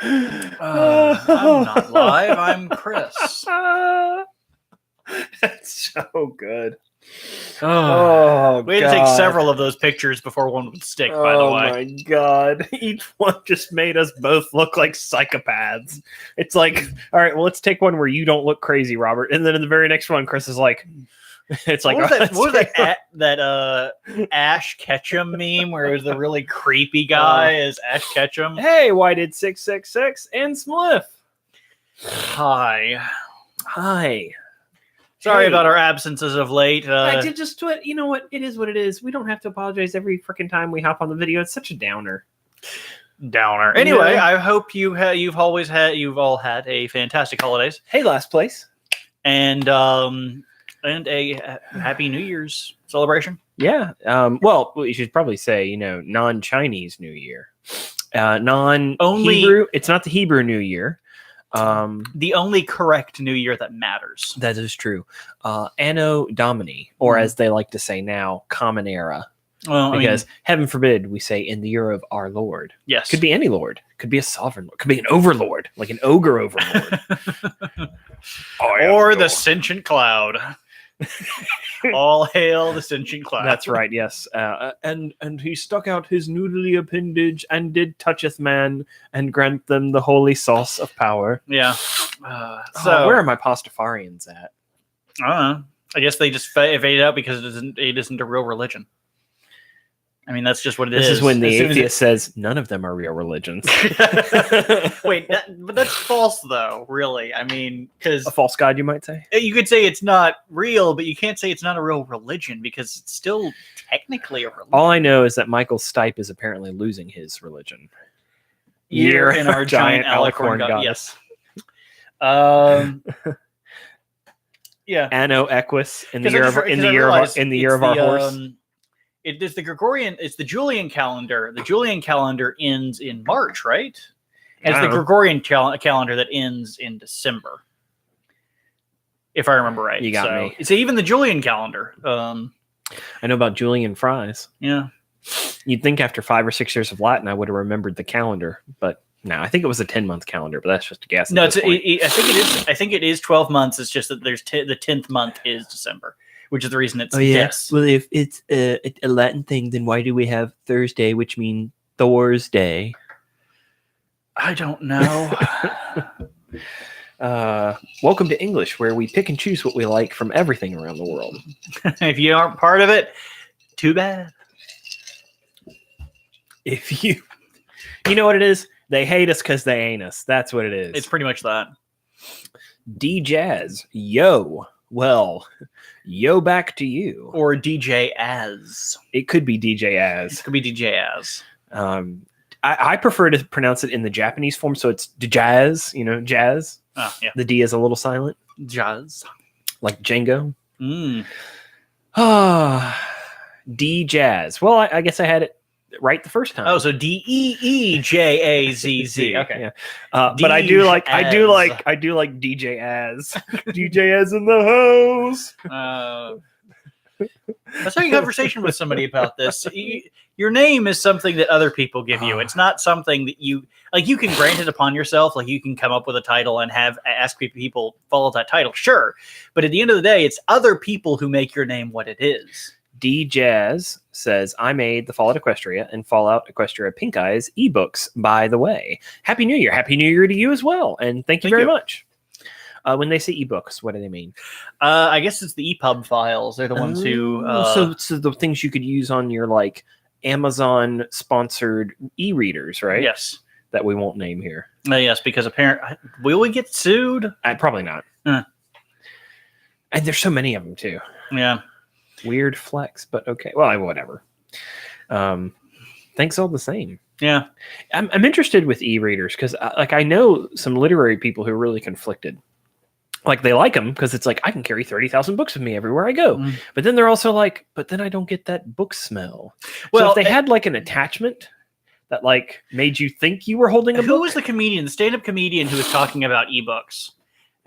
I'm not live. I'm Chris. That's so good. We had to take several of those pictures before one would stick, by the way. Oh my god. Each one just made us both look like psychopaths. It's like, all right, well, let's take one where you don't look crazy, Robert. And then in the very next one, Chris is like, it's like, what was that Ash Ketchum meme where it was the really creepy guy as Ash Ketchum? Hey, why did 666 and Smliff? Hi. Hi. Sorry about our absences of late. I did just, you know what? It is what it is. We don't have to apologize every freaking time we hop on the video. It's such a downer. Anyway, I hope you've all had a fantastic holidays. Hey, last place. And a happy New Year's celebration. Yeah. Well, you should probably say, non-Chinese New Year. Non-Hebrew. It's not the Hebrew New Year. The only correct New Year that matters. That is true. Anno Domini, or as they like to say now, Common Era. Well, because heaven forbid we say in the year of our Lord. Yes. Could be any Lord. Could be a sovereign Lord. Could be an overlord, like an ogre overlord. Or the sentient cloud. All hail the sentient cloud. That's right, yes. And he stuck out his noodly appendage and did toucheth man and grant them the holy sauce of power. Yeah. So where are my Pastafarians at? I don't know. I guess they just fade out because it isn't a real religion. I mean, that's just what it is. This is when the atheist says none of them are real religions. Wait, but that's false, though, really. I mean, because... A false god, you might say? You could say it's not real, but you can't say it's not a real religion because it's still technically a religion. All I know is that Michael Stipe is apparently losing his religion. Year in our giant alicorn god. Yes. Yeah. Anno Equus in the year of our horse. It is the Gregorian. It's the Julian calendar. The Julian calendar ends in March, right? And it's the Gregorian calendar that ends in December, if I remember right. You got me. It's even the Julian calendar. I know about Julian fries. Yeah. You'd think after 5 or 6 years of Latin, I would have remembered the calendar, but no, I think it was a 10-month calendar. But that's just a guess. No, I think it is. I think it is 12 months. It's just that there's the 10th month is December. Which is the reason it's yes. Well, if it's a Latin thing, then why do we have Thursday, which means Thor's Day? I don't know. Welcome to English, where we pick and choose what we like from everything around the world. If you aren't part of it, too bad. If you know what it is, they hate us because they ain't us. That's what it is. It's pretty much that. D-Jazz, yo. Well, yo back to you. Or DJ Az. It could be DJ Az. It could be DJ Az. I prefer to pronounce it in the Japanese form, so it's jazz, jazz. Oh, yeah. The D is a little silent. Jazz. Like Django. D-Jazz. Well, I guess I had it right the first time. Oh, so D-E-E-J-A-Z-Z. Okay. Yeah. But I do like DJ Az. DJ Az in the house. I was having a conversation with somebody about this. Your name is something that other people give you. It's not something that you can grant it upon yourself. Like you can come up with a title and ask people follow that title. Sure. But at the end of the day, it's other people who make your name what it is. D-Jazz says, I made the Fallout Equestria and Fallout Equestria Pink Eyes ebooks, by the way. Happy New Year. Happy New Year to you as well. And thank you very much. When they say ebooks, what do they mean? I guess it's the EPUB files. They're the ones who... So the things you could use on your Amazon-sponsored e-readers, right? Yes. That we won't name here. Yes, because apparently... Will we get sued? Probably not. And there's so many of them, too. Yeah. Weird flex, but okay. Well, whatever. Thanks all the same. Yeah. I'm interested with e-readers because I know some literary people who are really conflicted. Like they like them because it's like, I can carry 30,000 books with me everywhere I go. But then they're also like, but then I don't get that book smell. Well, so if they had an attachment that made you think you were holding a book. Who was the comedian, the stand-up comedian who was talking about ebooks?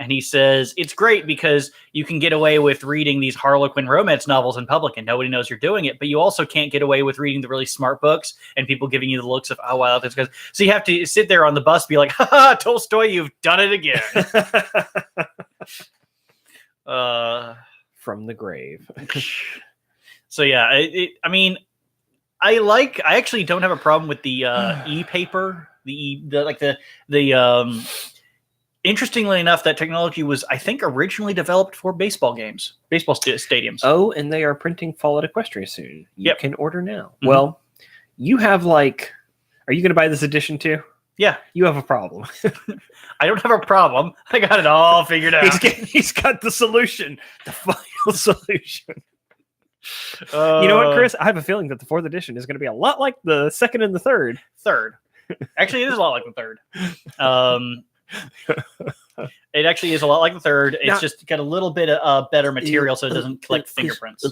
And he says, it's great because you can get away with reading these Harlequin romance novels in public and nobody knows you're doing it. But you also can't get away with reading the really smart books and people giving you the looks of, oh, wow, that's good. So you have to sit there on the bus and be like, ha ha, Tolstoy, you've done it again. From the grave. So yeah, I mean, I actually don't have a problem with the e-paper, interestingly enough, that technology was, I think, originally developed for baseball games, stadiums. Oh, and they are printing Fallout Equestria soon. You can order now. Mm-hmm. Well, you have are you going to buy this edition too? Yeah. You have a problem. I don't have a problem. I got it all figured out. He's got the solution, the final solution. You know what, Chris? I have a feeling that the 4th edition is going to be a lot like the 2nd and the 3rd. Actually, it is a lot like the 3rd. It actually is a lot like the 3rd. It's just got a little bit of better material, so it doesn't collect fingerprints.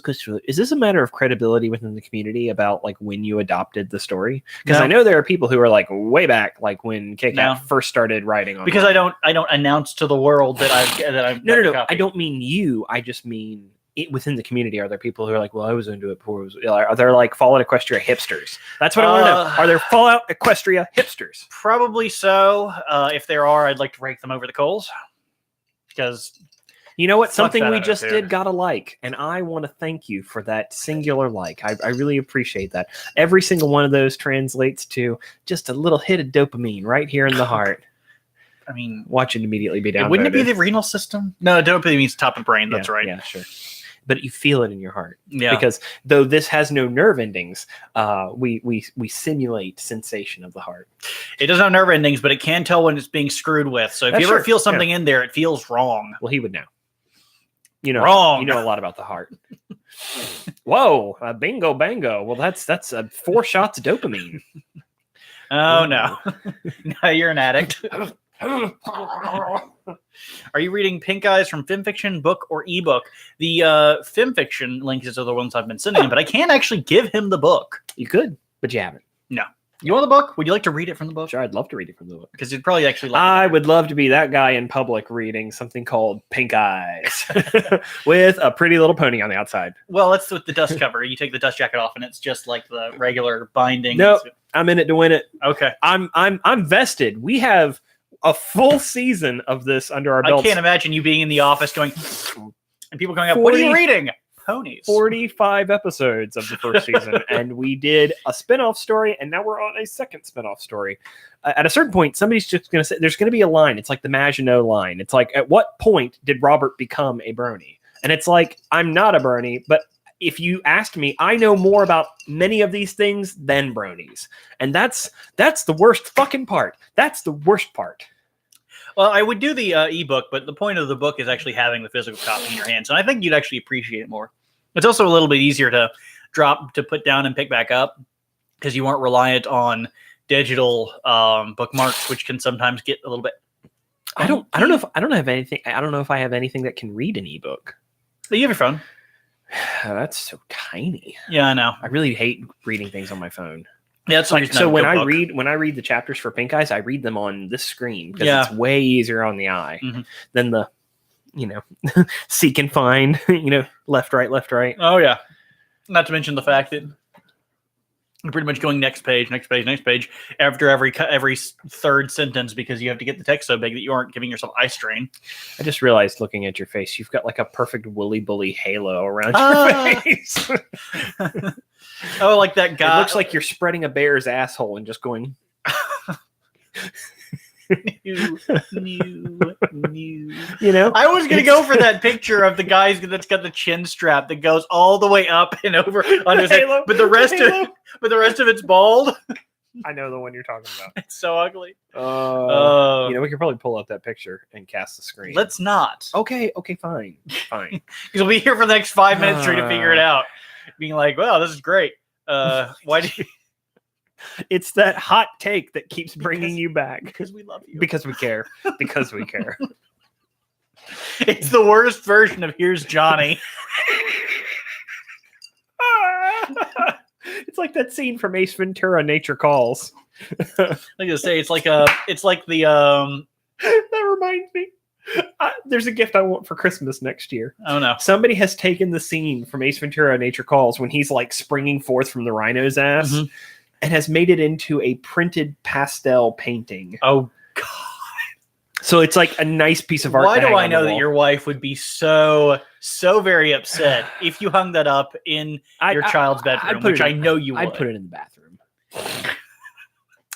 Is this a matter of credibility within the community about when you adopted the story? Because I know there are people who are way back, when KCAP first started writing on. Because I don't announce to the world that I've no. I don't mean you. I just mean within the community. Are there people who are well, I was into it before? Are there Fallout Equestria hipsters? That's what I want to know. Are there Fallout Equestria hipsters? Probably so. If there are, I'd like to rake them over the coals. Because you know what? Something we just did got a like, and I want to thank you for that singular like. I really appreciate that. Every single one of those translates to just a little hit of dopamine right here in the heart. I mean, watch it immediately be downloaded. Wouldn't it be the renal system? No, dopamine means top of brain. That's right. Yeah, sure. But you feel it in your heart. Yeah. Because though this has no nerve endings, we simulate sensation of the heart. It doesn't have nerve endings, but it can tell when it's being screwed with. So if you ever feel something in there, it feels wrong. Well, he would know. Wrong. You know a lot about the heart. Whoa, bingo bango. Well, that's 4 shots of dopamine. Oh, no. Now you're an addict. Are you reading Pink Eyes from FimFiction, book, or ebook? The FimFiction links are the ones I've been sending him, but I can't actually give him the book. You could, but you haven't. No. You want the book? Would you like to read it from the book? Sure, I'd love to read it from the book. Because you'd probably actually like I would love to be that guy in public reading something called Pink Eyes with a pretty little pony on the outside. Well, that's with the dust cover. You take the dust jacket off, and it's just like the regular binding. No, I'm in it to win it. Okay. I'm vested. We have a full season of this under our belts. I can't imagine you being in the office going, and people going up, what are you reading? Ponies. 45 episodes of the first season, and we did a spinoff story, and now we're on a second spinoff story. At a certain point, somebody's just going to say, there's going to be a line. It's like the Maginot line. It's like, at what point did Robert become a brony? And it's like, I'm not a brony, but if you asked me, I know more about many of these things than bronies. And that's the worst fucking part. That's the worst part. Well, I would do the ebook, but the point of the book is actually having the physical copy in your hands. And I think you'd actually appreciate it more. It's also a little bit easier to put down and pick back up because you aren't reliant on digital bookmarks, which can sometimes get a little bit. I don't know if I have anything that can read an ebook. But you have your phone. That's so tiny. Yeah, I know. I really hate reading things on my phone. Yeah, that's like so when I read the chapters for Pink Eyes, I read them on this screen because it's way easier on the eye than the seek and find, left, right. Oh yeah. Not to mention the fact that you're pretty much going next page after every third sentence because you have to get the text so big that you aren't giving yourself eye strain. I just realized looking at your face, you've got like a perfect Woolly Bully halo around your face. Oh, like that guy. It looks like you're spreading a bear's asshole and just going. New. I was gonna go for that picture of the guy that's got the chin strap that goes all the way up and over on his head, but the rest of it's bald. I know the one you're talking about. It's so ugly. We could probably pull up that picture and cast the screen. Let's not. Okay, fine. Because we'll be here for the next 5 minutes trying to figure it out. Being like, wow, this is great. Why do you... It's that hot take that keeps bringing you back. Because we love you. Because we care. Because we care. It's the worst version of Here's Johnny. It's like that scene from Ace Ventura, Nature Calls. Like I say, it's like the That reminds me. There's a gift I want for Christmas next year. Oh no. Somebody has taken the scene from Ace Ventura: Nature Calls when he's like springing forth from the rhino's ass and has made it into a printed pastel painting. Oh God. So it's like a nice piece of art. Why to do hang I on the know that wall. your wife would be so very upset if you hung that up in your child's bedroom, which I know you would. I'd put it in the bathroom.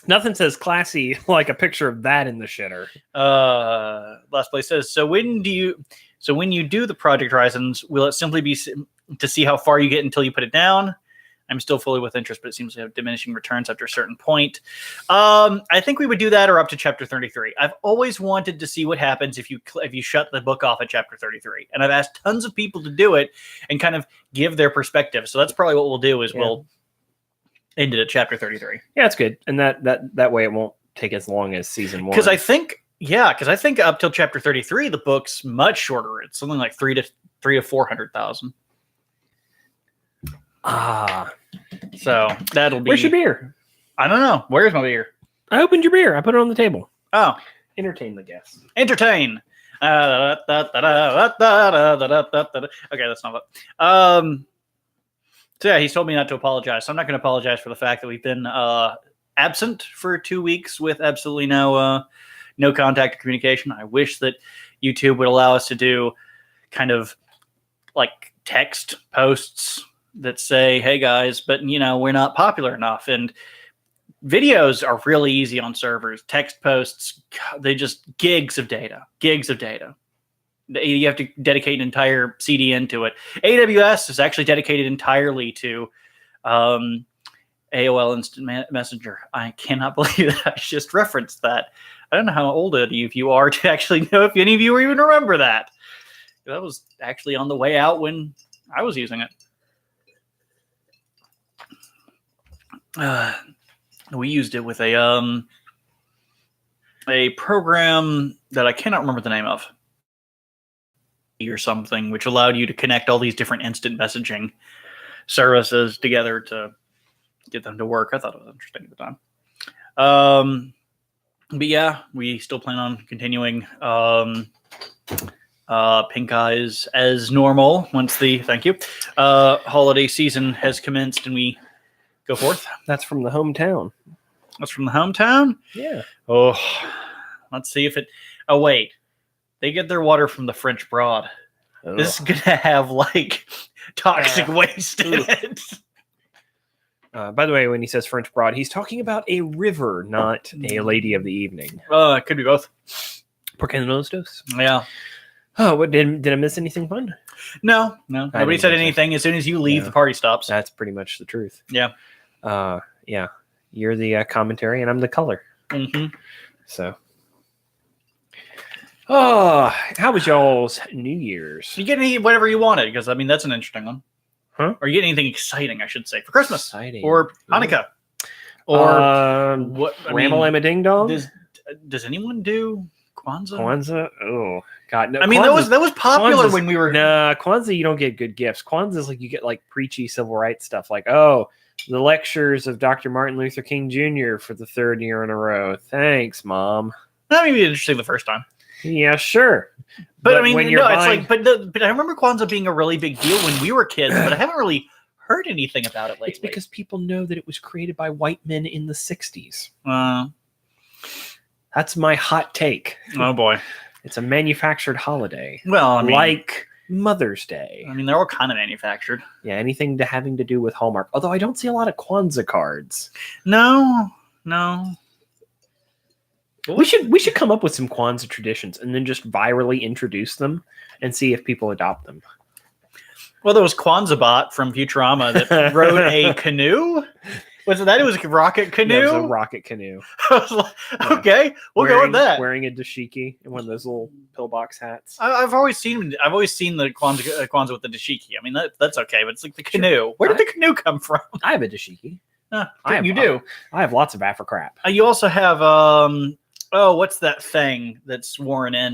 Nothing says classy like a picture of that in the shitter. Last place says, so when you do the Project Horizons, will it simply be to see how far you get until you put it down? I'm still fully with interest, but it seems to have diminishing returns after a certain point. I think we would do that or up to chapter 33. I've always wanted to see what happens if you shut the book off at chapter 33. And I've asked tons of people to do it and kind of give their perspective. So that's probably what we'll do is we'll end it at chapter 33. Yeah, it's good. And that way it won't take as long as season 1. Because I think up till chapter 33, the book's much shorter. It's something like 300 to 400,000. So that'll be. Where's your beer? I don't know. Where's my beer? I opened your beer. I put it on the table. Oh, Entertain the guests. entertain. Okay, that's not what. So yeah, he's told me not to apologize. So I'm not going to apologize for the fact that we've been absent for 2 weeks with absolutely no contact or communication. I wish that YouTube would allow us to do kind of like text posts that say, hey guys, but we're not popular enough. And videos are really easy on servers. Text posts, they just gigs of data. You have to dedicate an entire CDN to it. AWS is actually dedicated entirely to AOL Instant Messenger. I cannot believe that I just referenced that. I don't know how old any of you are to actually know if any of you even remember that. That was actually on the way out when I was using it. We used it with a program that I cannot remember the name of or something, which allowed you to connect all these different instant messaging services together to get them to work. I thought it was interesting at the time. But yeah, we still plan on continuing Pink Eyes as normal once the holiday season has commenced and we go forth. That's from the hometown. That's from the hometown? Yeah. Oh, let's see if it... Oh, wait. They get their water from the French Broad. Oh. This is going to have, like, toxic waste in it. By the way, when he says French Broad, he's talking about a river, not a lady of the evening. It could be both. Por qué no los dos? Yeah. Oh, what, did I miss anything fun? No. Nobody said anything. As soon as you leave, the party stops. That's pretty much the truth. Yeah. Yeah. You're the commentary, and I'm the color. Mm-hmm. So. Oh, how was y'all's New Year's? You get any whatever you wanted, because, I mean, that's an interesting one. Huh? Or you get anything exciting, I should say, for Christmas. Exciting. Or Hanukkah. Or what? Ramble Ding Dong? Does anyone do Kwanzaa? Kwanzaa? Oh, God. No, I mean, that was popular when we were... Nah, Kwanzaa, you don't get good gifts. Kwanzaa is like you get like preachy civil rights stuff like, oh, the lectures of Dr. Martin Luther King Jr. for the 3rd year in a row. Thanks, Mom. That may be interesting the first time. Yeah, sure. But I mean, it's like, but I remember Kwanzaa being a really big deal when we were kids, but I haven't really heard anything about it lately. It's because people know that it was created by white men in the 60s. That's my hot take. Oh, boy. It's a manufactured holiday. Well, I mean... like Mother's Day. I mean, they're all kind of manufactured. Yeah, anything having to do with Hallmark. Although I don't see a lot of Kwanzaa cards. No. We should come up with some Kwanzaa traditions and then just virally introduce them and see if people adopt them. Well, there was Kwanzaa Bot from Futurama that rode a canoe. Was it that? It was a rocket canoe? Yeah, it was a rocket canoe. I was like, okay, we'll go with that. Wearing a dashiki and one of those little pillbox hats. I've always seen the Kwanzaa with the dashiki. I mean, that's okay, but it's like the canoe. Where did the canoe come from? I have a dashiki. You do. I have lots of Afro-crap. You also have what's that thing that's worn in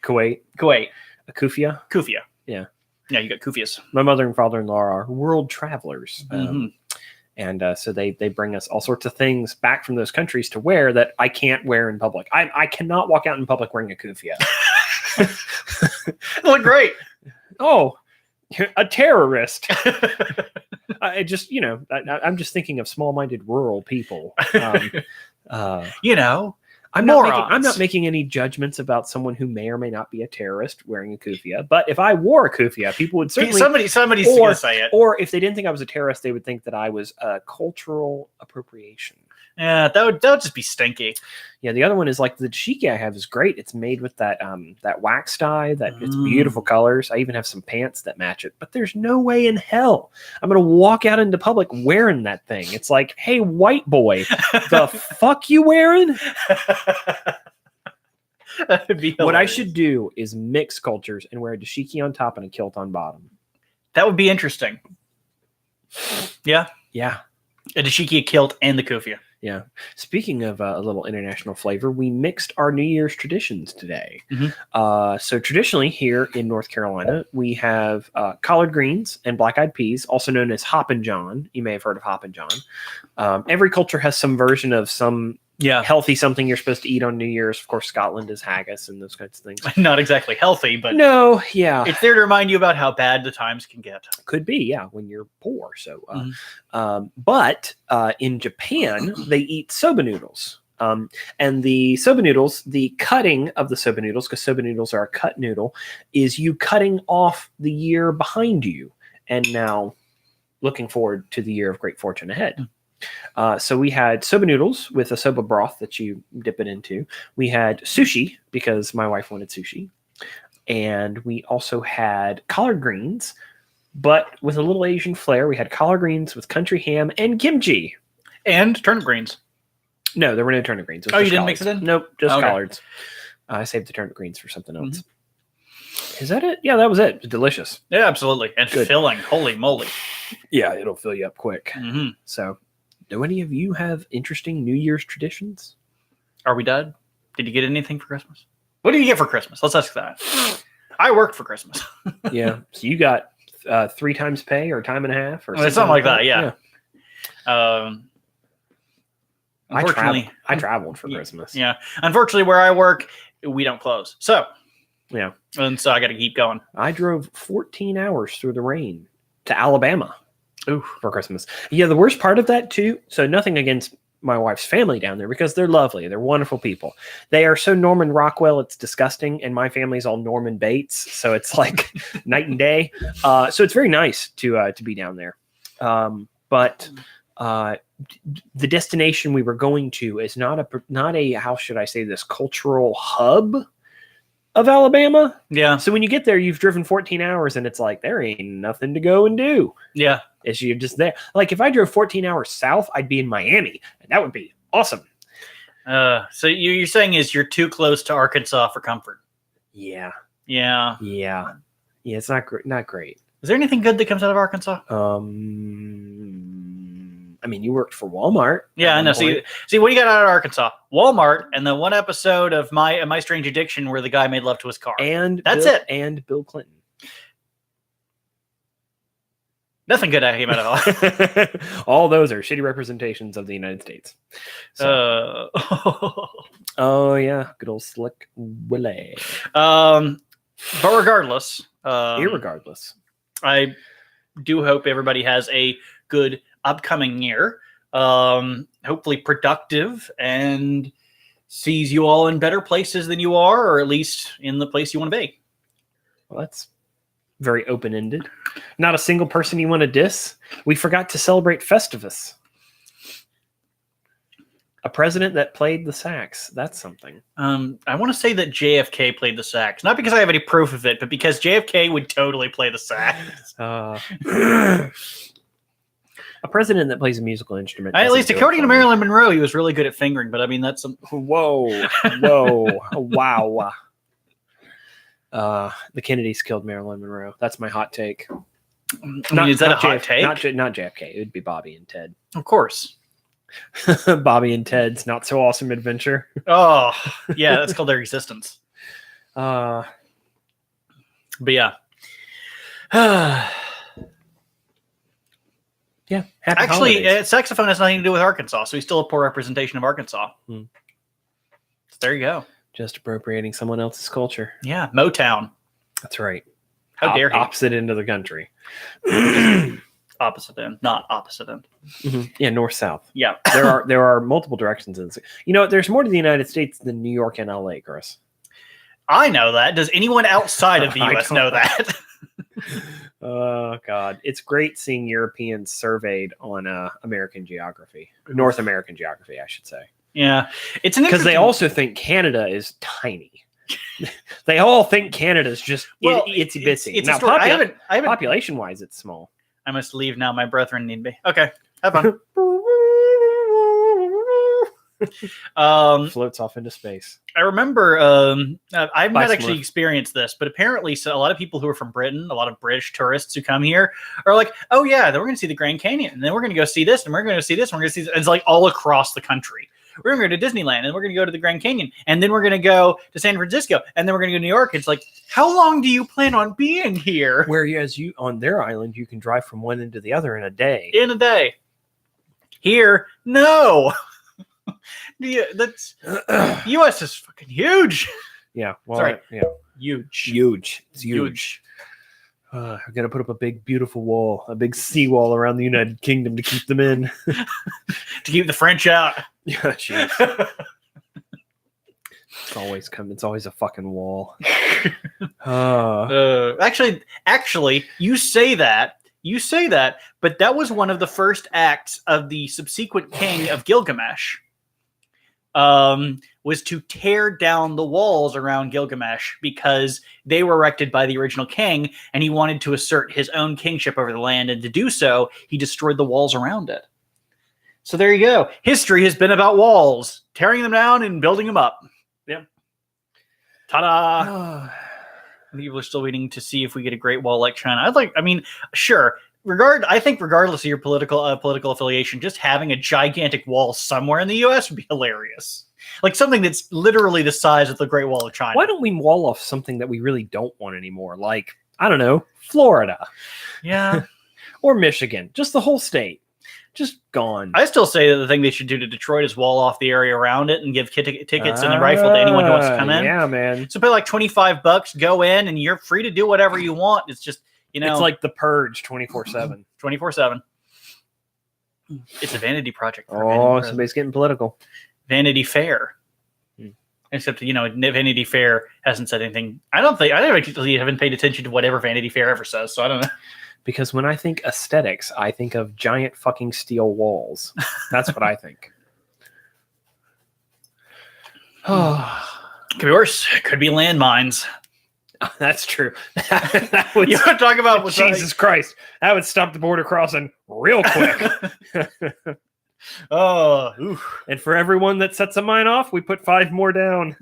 Kuwait. A kufia. Kufia. Yeah. Yeah, you got kufias. My mother and father-in-law are world travelers. Mm-hmm. And so they bring us all sorts of things back from those countries to wear that I can't wear in public. I cannot walk out in public wearing a kufi. Look great. Oh, a terrorist. I just, I'm just thinking of small-minded rural people. I'm not making any judgments about someone who may or may not be a terrorist wearing a kufi. But if I wore a kufi, people would certainly somebody's gonna say it. Or if they didn't think I was a terrorist, they would think that I was cultural appropriation. Yeah, that would just be stinky. Yeah, the other one is like the dashiki I have is great. It's made with that wax dye it's beautiful colors. I even have some pants that match it. But there's no way in hell I'm gonna walk out into public wearing that thing. It's like, hey, white boy, the fuck you wearing? That would be hilarious. What I should do is mix cultures and wear a dashiki on top and a kilt on bottom. That would be interesting. Yeah. Yeah. A dashiki, a kilt, and the kufi. Yeah. Speaking of a little international flavor, we mixed our New Year's traditions today. Mm-hmm. So traditionally here in North Carolina, we have collard greens and black-eyed peas, also known as Hoppin' John. You may have heard of Hoppin' John. Every culture has some version of some healthy something you're supposed to eat on New Year's. Of course, Scotland is haggis and those kinds of things. Not exactly healthy, but no, yeah, it's there to remind you about how bad the times can get. Could be, yeah, when you're poor. So, but in Japan, they eat soba noodles. And the soba noodles, the cutting of the soba noodles, because soba noodles are a cut noodle, is you cutting off the year behind you, and now looking forward to the year of great fortune ahead. So we had soba noodles with a soba broth that you dip it into. We had sushi because my wife wanted sushi. And we also had collard greens, but with a little Asian flair. We had collard greens with country ham and kimchi. And turnip greens. No, there were no turnip greens. Oh, you didn't mix it in? Nope, just collards. I saved the turnip greens for something else. Mm-hmm. Is that it? Yeah, that was it. It was delicious. Yeah, absolutely. And good. Filling. Holy moly. Yeah, it'll fill you up quick. Mm-hmm. So, do any of you have interesting New Year's traditions? Are we done? Did you get anything for Christmas? What did you get for Christmas? Let's ask that. I worked for Christmas. Yeah. So you got 3 times pay or time and a half or something like that. Yeah. Unfortunately, I traveled for Christmas. Yeah. Unfortunately, where I work, we don't close. So, yeah. And so I got to keep going. I drove 14 hours through the rain to Alabama. Ooh, for Christmas. Yeah, the worst part of that too. So nothing against my wife's family down there because they're lovely. They're wonderful people. They are so Norman Rockwell, it's disgusting. And my family's all Norman Bates. So it's like night and day. So it's very nice to be down there. But the destination we were going to is not a, how should I say this, cultural hub of Alabama. Yeah. So when you get there, you've driven 14 hours and it's like, there ain't nothing to go and do. Yeah. Is you're just there. Like if I drove 14 hours south, I'd be in Miami, and that would be awesome. So you're saying is you're too close to Arkansas for comfort? Yeah. Yeah. Yeah. Yeah. It's not great. Not great. Is there anything good that comes out of Arkansas? I mean, you worked for Walmart. Yeah, I know. See, what do you got out of Arkansas? Walmart, and the one episode of My Strange Addiction where the guy made love to his car. And that's it. And Bill Clinton. Nothing good came out of all. All those are shitty representations of the United States. So. Oh yeah, good old Slick Willie. But regardless, irregardless, I do hope everybody has a good upcoming year. Hopefully productive and sees you all in better places than you are, or at least in the place you want to be. Well, that's very open-ended. Not a single person you want to diss. We forgot to celebrate Festivus. A president that played the sax. That's something. I want to say that JFK played the sax. Not because I have any proof of it, but because JFK would totally play the sax. A president that plays a musical instrument. At least according to Marilyn Monroe, he was really good at fingering, but I mean, that's some... Whoa. Wow. The Kennedys killed Marilyn Monroe. That's my hot take. Is that a hot take? Not JFK. It would be Bobby and Ted. Of course. Bobby and Ted's Not So Awesome Adventure. Oh, yeah. That's called Their Existence. But yeah. Yeah. Happy Actually, holidays. saxophone has nothing to do with Arkansas, so he's still a poor representation of Arkansas. Hmm. So there you go. Just appropriating someone else's culture. Yeah, Motown. That's right. How dare he? Opposite end of the country. Opposite end, not opposite end. Yeah, north south. Yeah. There are multiple directions in this. There's more to the United States than New York and LA, Chris. I know that. Does anyone outside of the I U.S. don't know that? Oh God, it's great seeing Europeans surveyed on American geography, North American geography, I should say. Yeah, it's an Because they interesting- also think Canada is tiny. They all think Canada's just itsy bitsy. It's Now, a story. I haven't. population wise, it's small. I must leave now. My brethren need me. Okay, have fun. Floats off into space. I remember. I've Bye, not actually Smurf. experienced this, but apparently, so a lot of people who are from Britain, a lot of British tourists who come here, are like, "Oh yeah, then we're going to see the Grand Canyon, and then we're going to go see this, and we're going to see this, and we're going to see this." It's like all across the country. We're going to go to Disneyland, and we're going to go to the Grand Canyon, and then we're going to go to San Francisco, and then we're going to go to New York. It's like, how long do you plan on being here? Whereas you on their island, you can drive from one end to the other in a day. In a day. Here, no. That's U.S. is fucking huge. Yeah. Well, Sorry. yeah. Huge. Huge. It's huge. We're gonna put up a big, beautiful wall, a big seawall around the United Kingdom to keep them in. To keep the French out. Yeah, jeez. It's always a fucking wall. Actually, you say that, but that was one of the first acts of the subsequent king of Gilgamesh. Was to tear down the walls around Gilgamesh because they were erected by the original king, and he wanted to assert his own kingship over the land, and to do so, he destroyed the walls around it. So there you go. History has been about walls, tearing them down and building them up. Yeah. Ta-da! People are still waiting to see if we get a Great Wall like China. Sure. I think regardless of your political affiliation, just having a gigantic wall somewhere in the U.S. would be hilarious. Like something that's literally the size of the Great Wall of China. Why don't we wall off something that we really don't want anymore? Like, I don't know, Florida. Yeah. Or Michigan. Just the whole state. Just gone. I still say that the thing they should do to Detroit is wall off the area around it and give tickets and a rifle to anyone who wants to come in. Yeah, man. So pay like $25, go in, and you're free to do whatever you want. It's just, it's like the Purge 24/7. 24/7. It's a vanity project. Somebody's getting political. Vanity Fair. Except, Vanity Fair hasn't said anything. I actually haven't paid attention to whatever Vanity Fair ever says, so I don't know. Because when I think aesthetics, I think of giant fucking steel walls. That's what I think. Could be worse. Could be landmines. That's true. You want to talk about Jesus Christ. That would stop the border crossing real quick. And for everyone that sets a mine off, we put 5 more down.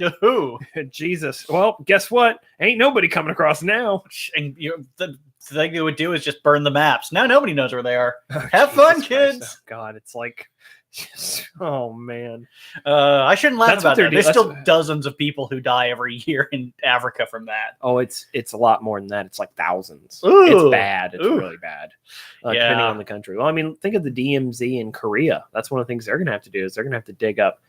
Jesus. Well, guess what? Ain't nobody coming across now. And the thing they would do is just burn the maps. Now nobody knows where they are. Have fun, kids. Christ. Oh, God, it's like, oh man. I shouldn't laugh That's what about they're that. There's doing. still dozens of people who die every year in Africa from that. Oh, it's a lot more than that. It's like thousands. Ooh. It's bad. It's really bad. Yeah. Depending on the country. Well, I mean, think of the DMZ in Korea. That's one of the things they're going to have to do is they're going to have to dig up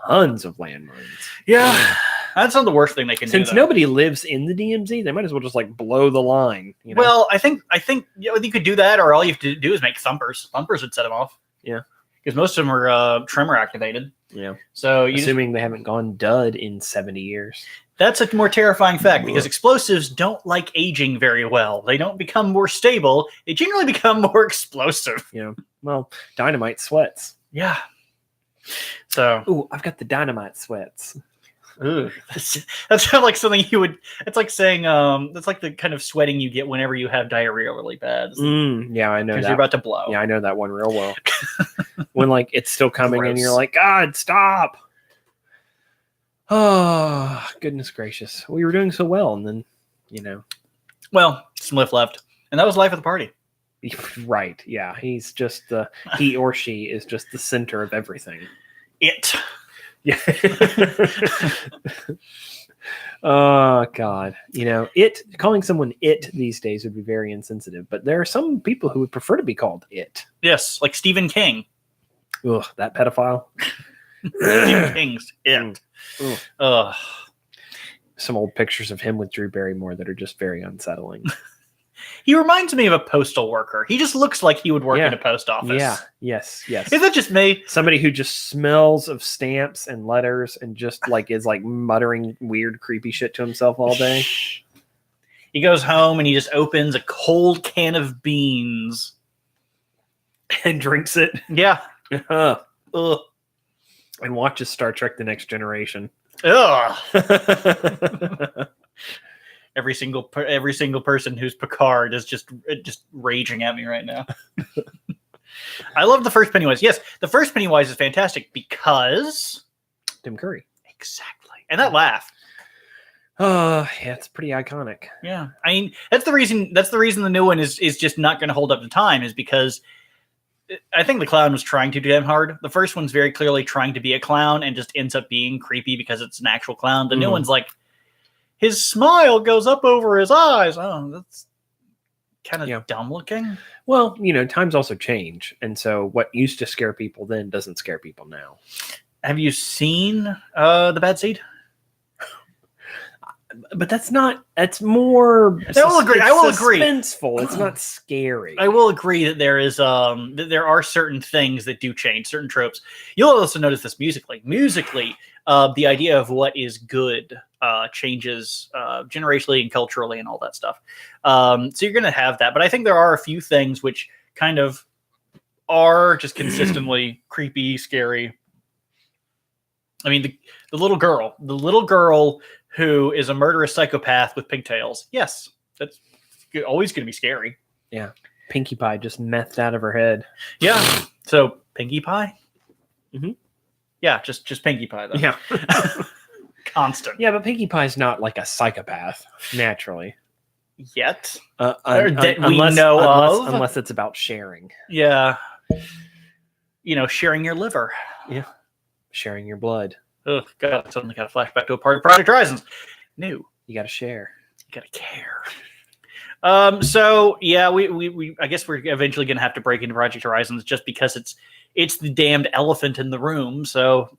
tons of landmines. Yeah. That's not the worst thing they can do. Since nobody lives in the DMZ, they might as well just like blow the line. Well, I think you could do that, or all you have to do is make thumpers. Thumpers would set them off. Yeah. Because most of them are tremor activated. Yeah. So assuming they haven't gone dud in 70 years. That's a more terrifying fact because explosives don't like aging very well. They don't become more stable. They generally become more explosive. Well, dynamite sweats. Yeah. So. Ooh, I've got the dynamite sweats. Ooh, that's like something you would. It's like saying that's like the kind of sweating you get whenever you have diarrhea really bad. Yeah, I know that. Because you're about to blow. Yeah, I know that one real well. When like it's still coming Gross. and you're like, God, stop. Oh, goodness gracious. We were doing so well, and then, Well, some lift left. And that was life of the party. Right, yeah. He's just he or she is just the center of everything. It. Yeah. Oh God. Calling someone it these days would be very insensitive, but there are some people who would prefer to be called it. Yes, like Stephen King. Ugh, that pedophile. Stephen King's it. Ugh. Ugh. Some old pictures of him with Drew Barrymore that are just very unsettling. He reminds me of a postal worker. He just looks like he would work in a post office. Yeah. Yes. Is that just me? Somebody who just smells of stamps and letters and just is muttering weird, creepy shit to himself all day. He goes home and he just opens a cold can of beans and drinks it. Yeah. Ugh. Ugh. And watches Star Trek: The Next Generation. Ugh. Every single person who's Picard is just raging at me right now. I love the first Pennywise. Yes, the first Pennywise is fantastic because Tim Curry. Exactly. And that laugh. Yeah, it's pretty iconic. Yeah. I mean, that's the reason the new one is just not going to hold up to time, is because I think the clown was trying too damn hard. The first one's very clearly trying to be a clown and just ends up being creepy because it's an actual clown. The new one's like, his smile goes up over his eyes. Oh, that's kind of dumb looking. Well, times also change. And so what used to scare people then doesn't scare people now. Have you seen The Bad Seed? But that's more. I will agree. Suspenseful. It's not scary. I will agree that there is that there are certain things that do change, certain tropes. You'll also notice this musically. The idea of what is good changes generationally and culturally and all that stuff. So you're going to have that. But I think there are a few things which kind of are just consistently creepy, scary. I mean, the little girl who is a murderous psychopath with pigtails. Yes, that's always going to be scary. Yeah. Pinkie Pie just methed out of her head. Yeah. So Pinkie Pie? Mm-hmm. Yeah, just Pinkie Pie, though. Yeah. Constant. Yeah, but Pinkie Pie's not like a psychopath, naturally. Yet. Unless it's about sharing. Yeah. Sharing your liver. Yeah. Sharing your blood. Oh, God, I suddenly got a flashback to a part of Project Horizons. New. You got to share. You got to care. So, yeah, we I guess we're eventually going to have to break into Project Horizons just because it's the damned elephant in the room. So,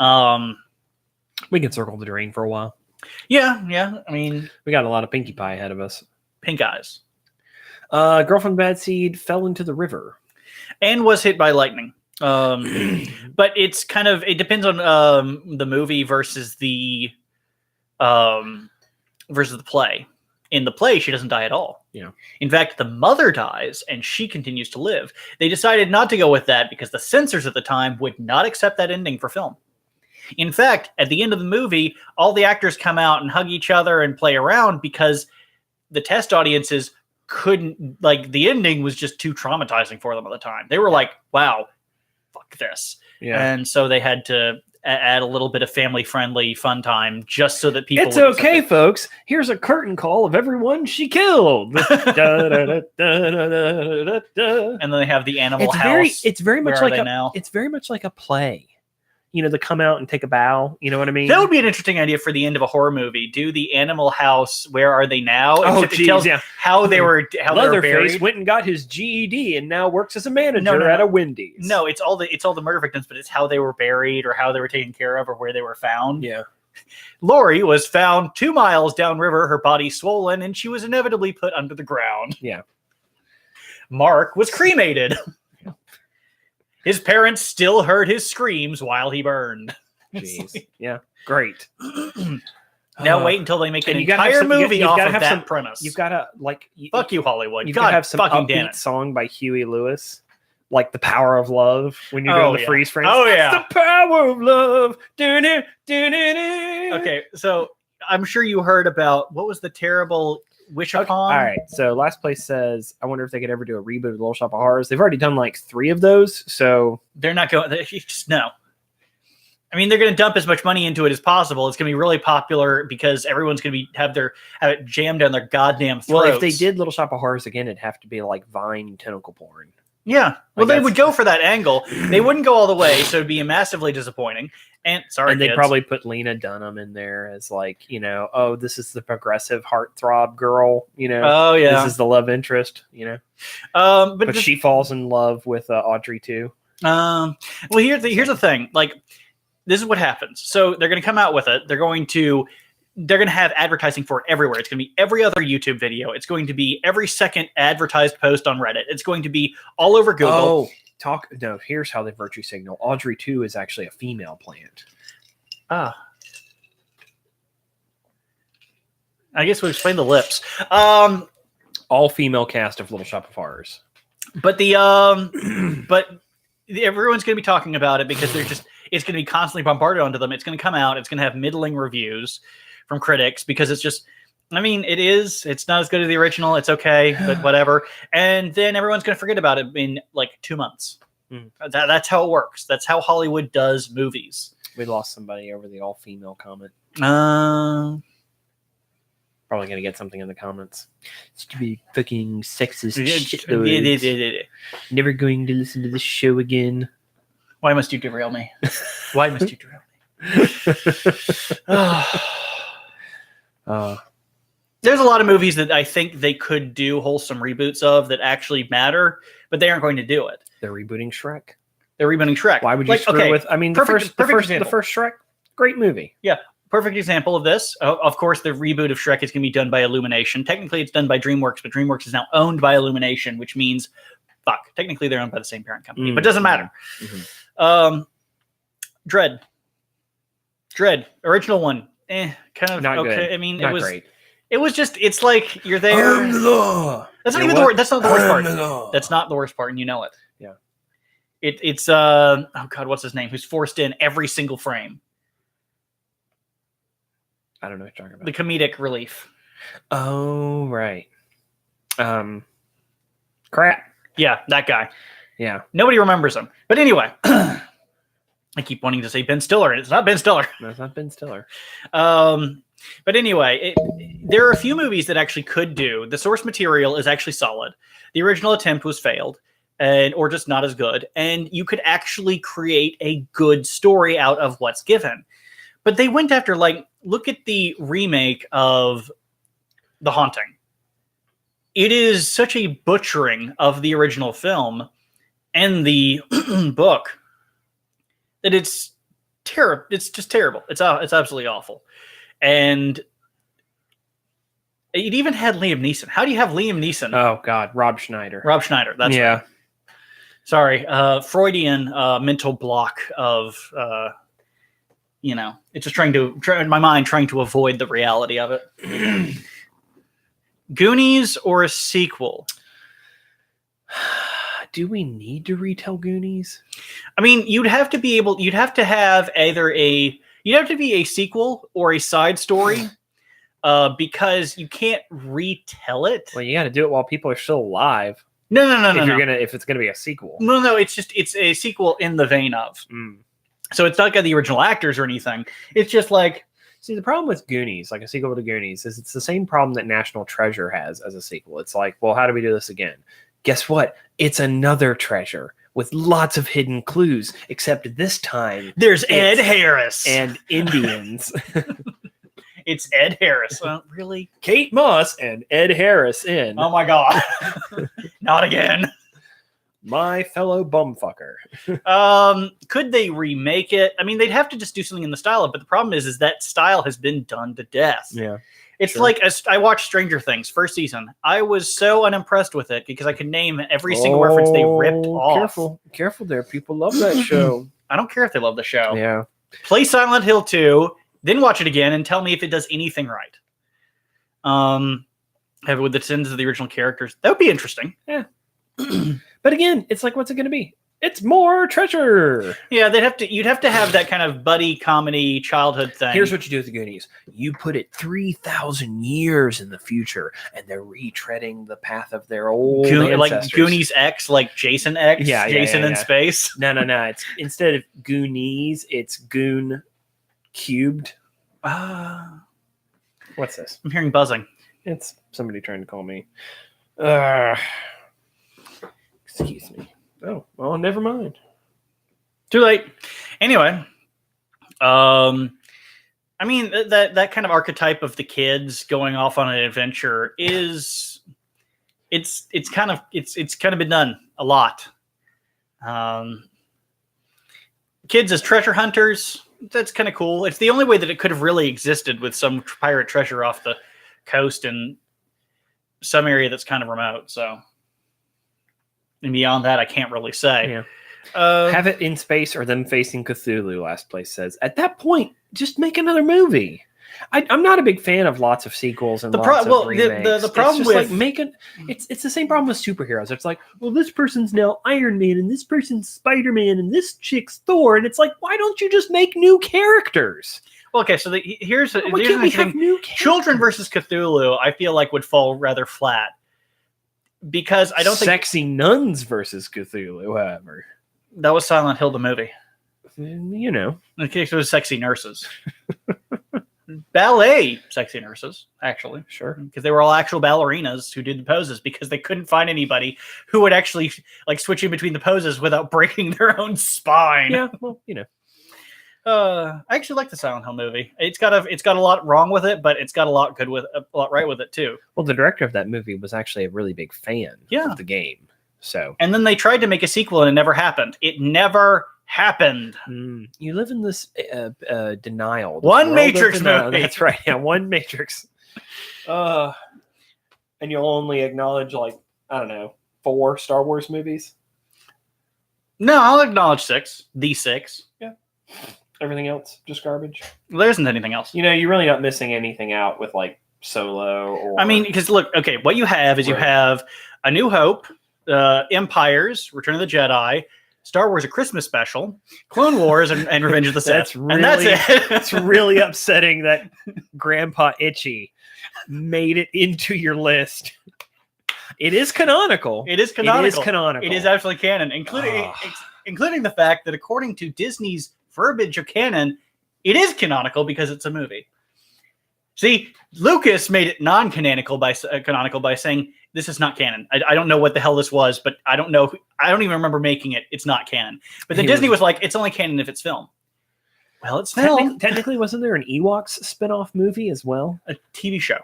we can circle the drain for a while. Yeah. I mean, we got a lot of Pinkie Pie ahead of us. Pink eyes. Girl from Bad Seed fell into the river and was hit by lightning. But it's it depends on the movie versus the play. In the play, she doesn't die at all. Yeah. In fact, the mother dies and she continues to live. They decided not to go with that because the censors at the time would not accept that ending for film. In fact, at the end of the movie, all the actors come out and hug each other and play around because the test audiences couldn't, the ending was just too traumatizing for them at the time. They were like, wow, fuck this. Yeah. And so they had to add a little bit of family-friendly fun time just so that people... It's okay, folks. Here's a curtain call of everyone she killed. And then they have the animal house. It's very much like a play. To come out and take a bow. You know what I mean? That would be an interesting idea for the end of a horror movie. Do the Animal House, Where Are They Now? Oh, geez, it tells how they were Leatherface went and got his GED and now works as a manager at a Wendy's. No, it's all the murder victims, but it's how they were buried or how they were taken care of or where they were found. Yeah. Lori was found 2 miles downriver, her body swollen, and she was inevitably put under the ground. Yeah. Mark was cremated. His parents still heard his screams while he burned. Jeez. Yeah. Great. Now wait until they make an entire movie off of that premise. You've got to, fuck you, Hollywood. You've got to have some upbeat song by Huey Lewis. Like The Power of Love when you're doing the freeze frame. Oh, yeah. That's the power of love. Okay, so I'm sure you heard about, what was the terrible... Wish-a-con? All right, so Last Place says, I wonder if they could ever do a reboot of Little Shop of Horrors. They've already done 3 of those, so... They're not going... No. I mean, they're going to dump as much money into it as possible. It's going to be really popular because everyone's going to have it jammed down their goddamn throats. Well, if they did Little Shop of Horrors again, it'd have to be like Vine tentacle porn. Yeah. Well, they would go for that angle. They wouldn't go all the way, so it'd be massively disappointing. And they'd kids. probably put Lena Dunham in there as like, oh, this is the progressive heartthrob girl, Oh yeah, this is the love interest, but she falls in love with Audrey too. Well, here's the thing. Like, this is what happens. So they're going to come out with it. They're going to have advertising for it everywhere. It's going to be every other YouTube video. It's going to be every second advertised post on Reddit. It's going to be all over Google. No, here's how they virtue signal. Audrey 2 is actually a female plant. I guess we explained the lips. All female cast of Little Shop of Horrors. But everyone's going to be talking about it because it's going to be constantly bombarded onto them. It's going to come out. It's going to have middling reviews from critics because it's not as good as the original. It's okay, but whatever. And then everyone's going to forget about it in like 2 months. That's how it works. That's how Hollywood does movies. We lost somebody over the all-female comment. Probably going to get something in the comments. It's to be fucking sexist shit. Never going to listen to this show again. Why must you derail me? Why must you derail me? There's a lot of movies that I think they could do wholesome reboots of that actually matter, but they aren't going to do it. They're rebooting Shrek. Why would you screw with? I mean, the first Shrek, great movie. Yeah. Perfect example of this. Of course, the reboot of Shrek is going to be done by Illumination. Technically, it's done by DreamWorks, but DreamWorks is now owned by Illumination, which means, technically they're owned by the same parent company, but it doesn't matter. Mm-hmm. Dread, original one, kind of not okay. Good. I mean, not great. It was just, it's like you're there. That's not even the word. That's not the worst part. That's not the worst part, and you know it. Yeah. It's oh God, what's his name? Who's forced in every single frame. I don't know what you're talking about. The comedic relief. Oh, right. Crap. Yeah, that guy. Yeah. Nobody remembers him. But anyway, I keep wanting to say Ben Stiller, and it's not Ben Stiller. No, it's not Ben Stiller. But anyway, there are a few movies that actually could do. The source material is actually solid. The original attempt was failed, or just not as good. And you could actually create a good story out of what's given. But they went after, look at the remake of The Haunting. It is such a butchering of the original film and the book that it's terrible. It's just terrible. It's absolutely awful. And it even had Liam Neeson. How do you have Liam Neeson? Oh, God. Rob Schneider. That's yeah. Right. Sorry. Freudian mental block of... it's just in my mind trying to avoid the reality of it. Goonies or a sequel? Do we need to retell Goonies? I mean, you'd have to be a sequel or a side story, because you can't retell it. Well, you got to do it while people are still alive. No. If it's gonna be a sequel. No. It's a sequel in the vein of. So it's not got the original actors or anything. It's just like... See, the problem with Goonies, like a sequel to Goonies, is it's the same problem that National Treasure has as a sequel. It's like, well, how do we do this again? Guess what? It's another treasure with lots of hidden clues, except this time... There's Ed Harris. And Indians. It's Ed Harris. Really? Kate Moss and Ed Harris in... Oh my God. Not again. My fellow bumfucker. Could they remake it? I mean, they'd have to just do something in the style of it, but the problem is that style has been done to death. Yeah. It's like, I watched Stranger Things first season. I was so unimpressed with it because I could name every single reference they ripped off. Careful there. People love that show. I don't care if they love the show. Yeah. Play Silent Hill 2, then watch it again and tell me if it does anything right. Have it with the sins of the original characters. That would be interesting. Yeah. But again, it's like, what's it going to be? It's more treasure. Yeah, you'd have to have that kind of buddy comedy childhood thing. Here's what you do with the Goonies. You put it 3,000 years in the future, and they're retreading the path of their old ancestors. Like Goonies X, like Jason X, Jason in space. No. It's instead of Goonies, it's Goon cubed. What's this? I'm hearing buzzing. It's somebody trying to call me. Excuse me. Oh, well, never mind. Too late. Anyway, I mean that kind of archetype of the kids going off on an adventure is it's kind of been done a lot. Kids as treasure hunters, that's kind of cool. It's the only way that it could have really existed, with some pirate treasure off the coast in some area that's kind of remote. So, and beyond that, I can't really say. Yeah. Have it in space or them facing Cthulhu, Last Place says. At that point, just make another movie. I'm not a big fan of lots of sequels and lots of remakes. The problem it's with like it's the same problem with superheroes. It's like, well, this person's now Iron Man and this person's Spider-Man and this chick's Thor, and it's like, why don't you just make new characters? Well, okay, so here's can't we have new characters? Children versus Cthulhu, I feel like would fall rather flat, because I don't think Sexy Nuns versus Cthulhu, however. That was Silent Hill, the movie. You know. In case it was Sexy Nurses. Ballet Sexy Nurses, actually. Sure. Because they were all actual ballerinas who did the poses, because they couldn't find anybody who would actually like switch in between the poses without breaking their own spine. Yeah, well, you know. I actually like the Silent Hill movie. It's got a lot wrong with it, but it's got a lot right with it too. Well, the director of that movie was actually a really big fan of the game. So, and then they tried to make a sequel, and it never happened. It never happened. You live in this denial. One Matrix movie. That's right. Yeah, one Matrix. And you'll only acknowledge, like, I don't know, 4 Star Wars movies? No, I'll acknowledge 6. The 6. Yeah. Everything else, just garbage? Well, there isn't anything else. You know, you're really not missing anything out with, like, Solo or... I mean, because, look, okay, what you have is you have A New Hope, Empires, Return of the Jedi, Star Wars: A Christmas Special, Clone Wars, and Revenge of the Sith. And that's it. It's really upsetting that Grandpa Itchy made it into your list. It is canonical. It is canonical. It is canonical. It is absolutely canon, including the fact that according to Disney's verbiage of canon, it is canonical because it's a movie. See, Lucas made it non-canonical by saying, this is not canon. I don't know what the hell this was, but I don't know. I don't even remember making it. It's not canon. But then Disney was like, it's only canon if it's film. Well, it's film. Technically, wasn't there an Ewoks spinoff movie as well? A TV show.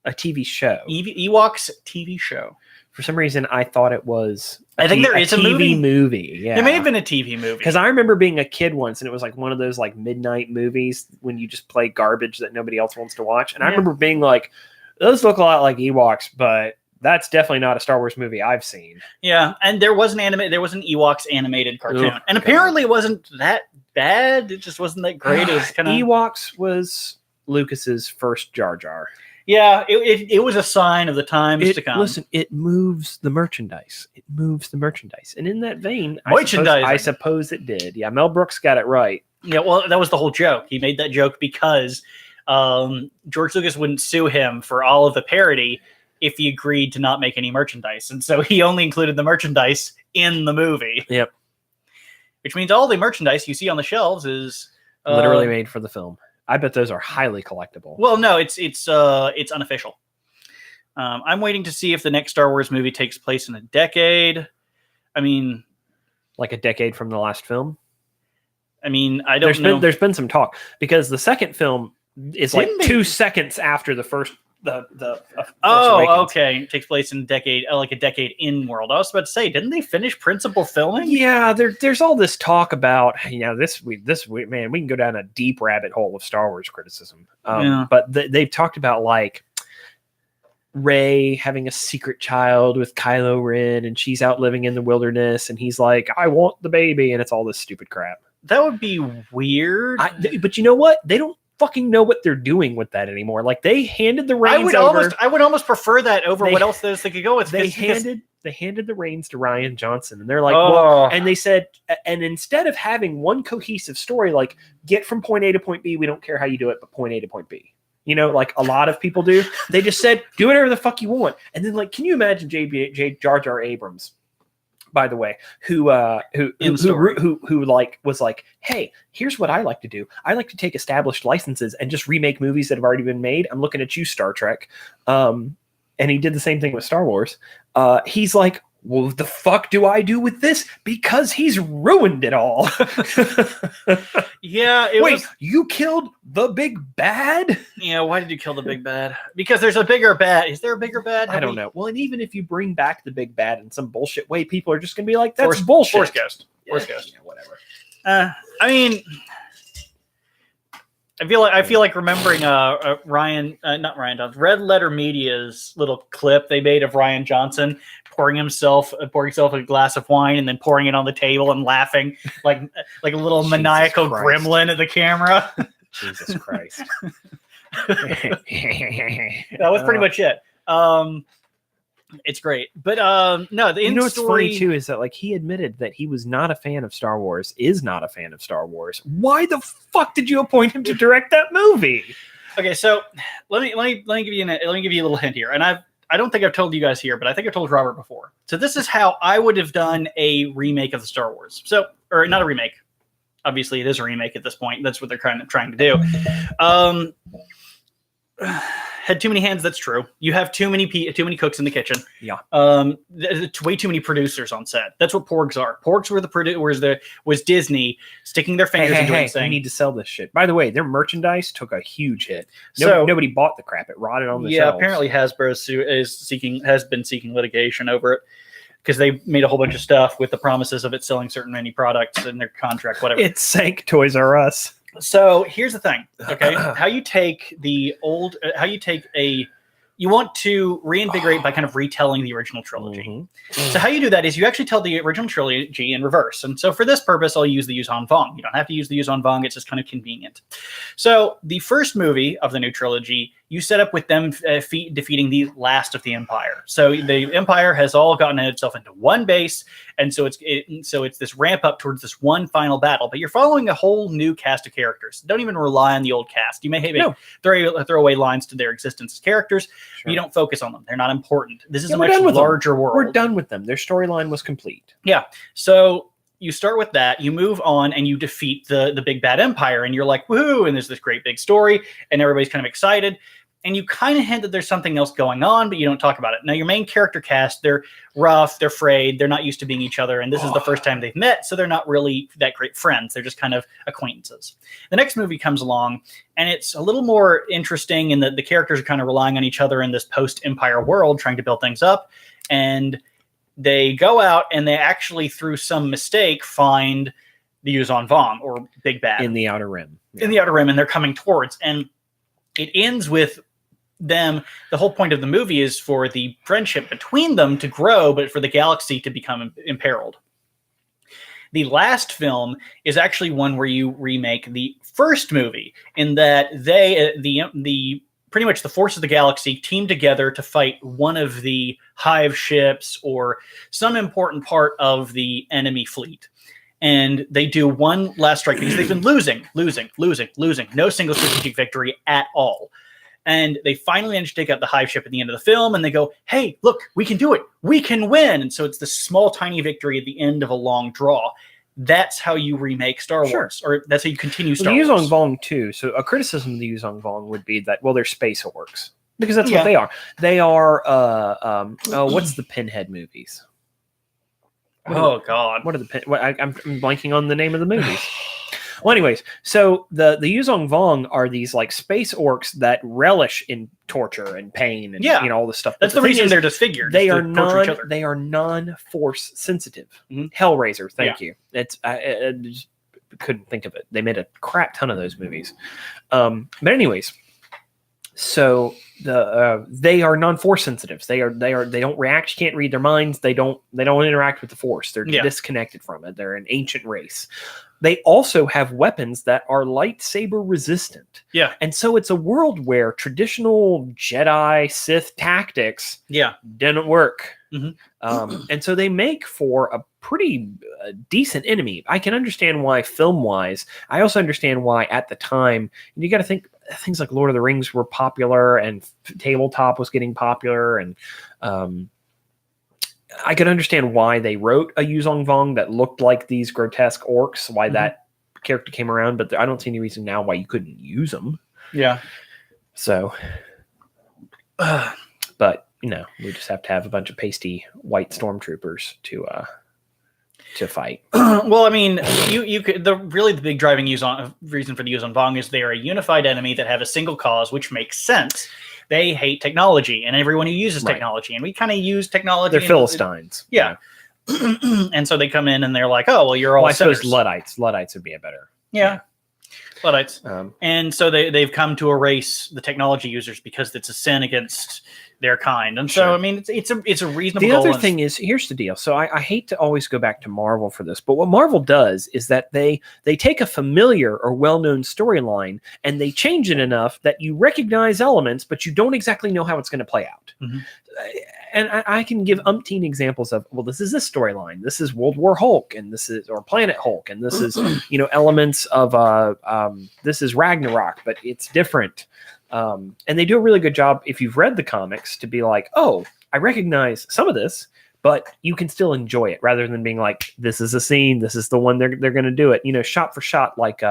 A TV show. Ewoks TV show. For some reason, I thought it was. I think there is a movie. Yeah, there may have been a TV movie. Because I remember being a kid once, and it was like one of those like midnight movies when you just play garbage that nobody else wants to watch. And I remember being like, "Those look a lot like Ewoks, but that's definitely not a Star Wars movie I've seen." Yeah, and there was an Ewoks animated cartoon, and apparently it wasn't that bad. It just wasn't that great. It was kind of Ewoks was Lucas's first Jar Jar. Yeah, it was a sign of the times to come. Listen, it moves the merchandise. And in that vein, I suppose it did. Yeah, Mel Brooks got it right. Yeah, well, that was the whole joke. He made that joke because George Lucas wouldn't sue him for all of the parody if he agreed to not make any merchandise. And so he only included the merchandise in the movie. Yep. Which means all the merchandise you see on the shelves is... literally made for the film. I bet those are highly collectible. Well, no, it's unofficial. I'm waiting to see if the next Star Wars movie takes place in a decade. I mean, like a decade from the last film. I mean, I don't know. There's been some talk because the second film is 2 seconds after the first. Okay. It takes place in a decade, like a decade in world. I was about to say, didn't they finish principal filming? Yeah, there's all this talk about, this week, man, we can go down a deep rabbit hole of Star Wars criticism. But they've talked about like Rey having a secret child with Kylo Ren, and she's out living in the wilderness, and he's like, I want the baby, and it's all this stupid crap. That would be weird. But you know what? They don't fucking know what they're doing with that anymore. Like they handed the reins I would almost prefer that over what else they could go with. They handed the reins to Rian Johnson, and they're like, well, and they said, and instead of having one cohesive story, like get from point A to point B, we don't care how you do it, but point A to point B. Like a lot of people do. They just said, do whatever the fuck you want. And then, like, can you imagine Jar Jar Abrams, by the way, who was like, hey, here's what I like to do. I like to take established licenses and just remake movies that have already been made. I'm looking at you, Star Trek. And he did the same thing with Star Wars. He's like, well, what the fuck do I do with this? Because he's ruined it all. Yeah. Wait, you killed the big bad? Yeah. Why did you kill the big bad? Because there's a bigger bad. Is there a bigger bad? I don't know. Well, and even if you bring back the big bad in some bullshit way, people are just going to be like, that's bullshit. Force Ghost. Force Ghost. Yeah, whatever. I mean, I feel like remembering not Ryan Johnson, Red Letter Media's little clip they made of Ryan Johnson pouring himself a glass of wine and then pouring it on the table and laughing like a little maniacal gremlin at the camera. Jesus Christ. That was pretty much it. It's great, but no. What's funny too is that like he admitted that he was not a fan of Star Wars. Is not a fan of Star Wars. Why the fuck did you appoint him to direct that movie? Okay, so let me give you a little hint here, and I don't think I've told you guys here, but I think I've told Robert before. So this is how I would have done a remake of the Star Wars. So, or not a remake. Obviously, it is a remake at this point. That's what they're kind of trying to do. Had too many hands. That's true. You have too many cooks in the kitchen. Yeah. Way too many producers on set. That's what porgs are. Porgs were the producers. Was Disney sticking their fingers into it, saying, "We need to sell this shit." By the way, their merchandise took a huge hit. Nobody bought the crap. It rotted on the shelves. Apparently Hasbro has been seeking litigation over it because they made a whole bunch of stuff with the promises of it selling certain many products in their contract. Whatever. It sank Toys R Us. So here's the thing, okay? You want to reinvigorate by kind of retelling the original trilogy. Mm-hmm. So how you do that is you actually tell the original trilogy in reverse. And so for this purpose, I'll use the Yuzhan Vong. You don't have to use the Yuzhan Vong. It's just kind of convenient. So the first movie of the new trilogy, you set up with them defeating the last of the Empire. So the Empire has all gotten itself into one base, and so it's this ramp up towards this one final battle. But you're following a whole new cast of characters. Don't even rely on the old cast. You may throw away lines to their existence as characters. Sure. You don't focus on them. They're not important. This is a much larger world. We're done with them. Their storyline was complete. Yeah. So you start with that, you move on, and you defeat the big bad Empire, and you're like, woohoo, and there's this great big story, and everybody's kind of excited. And you kind of hint that there's something else going on, but you don't talk about it. Now, your main character cast, they're rough, they're frayed, they're not used to being each other, and this is the first time they've met, so they're not really that great friends. They're just kind of acquaintances. The next movie comes along, and it's a little more interesting in that the characters are kind of relying on each other in this post-Empire world, trying to build things up, and they go out, and they actually, through some mistake, find the Yuzhan Vong, or Big Bad. In the Outer Rim. Yeah. In the Outer Rim, and they're coming towards, and it ends with them. The whole point of the movie is for the friendship between them to grow, but for the galaxy to become imperiled. The last film is actually one where you remake the first movie, in that the pretty much the forces of the galaxy team together to fight one of the hive ships or some important part of the enemy fleet. And they do one last strike because they've been losing. No single strategic victory at all. And they finally manage to take out the hive ship at the end of the film, and they go, hey, look, we can do it. We can win. And so it's this small, tiny victory at the end of a long draw. That's how you remake Star Wars, or that's how you continue Star Wars. The Yuzhan Vong, too. So a criticism of the Yuzhan Vong would be that, well, they're space orcs. Because that's what they are. They are, what's the Pinhead movies? God. What are the I'm blanking on the name of the movies. Well, anyways, so the Yuzhan Vong are these like space orcs that relish in torture and pain and all this stuff. That's the reason they're disfigured. They are non-force sensitive. Mm-hmm. Hellraiser, thank you. It's I just couldn't think of it. They made a crap ton of those movies. But anyways, so they are non-force sensitives. They don't react. You can't read their minds. They don't interact with the force. They're disconnected from it. They're an ancient race. They also have weapons that are lightsaber resistant. Yeah. And so it's a world where traditional Jedi Sith tactics didn't work. Mm-hmm. And so they make for a pretty decent enemy. I can understand why film-wise. I also understand why at the time, you got to think things like Lord of the Rings were popular and tabletop was getting popular. And I could understand why they wrote a Yuzhan Vong that looked like these grotesque orcs, why that character came around, but I don't see any reason now why you couldn't use them. Yeah. So, but we just have to have a bunch of pasty white stormtroopers to fight. Well, I mean, you could the big driving reason for the use on Vong is they are a unified enemy that have a single cause, which makes sense. They hate technology and everyone who uses technology, and we kind of use technology. They're Philistines. Yeah. And so they come in and they're like, "Oh, well, you're all." I suppose Luddites. Luddites would be a better. Yeah. Luddites. And so they've come to erase the technology users because it's a sin against their kind. And so, I mean, it's a reasonable The goal. other thing is, here's the deal. So I hate to always go back to Marvel for this, but what Marvel does is that they take a familiar or well-known storyline and they change it enough that you recognize elements, but you don't exactly know how it's going to play out. Mm-hmm. And I can give umpteen examples of, well, this is this storyline. This is World War Hulk, and this is, or Planet Hulk, and this is, elements of, this is Ragnarok, but it's different. And they do a really good job, if you've read the comics, to be like, oh, I recognize some of this, but you can still enjoy it rather than being like, this is a scene, this is the one they're going to do it, shot for shot. Like,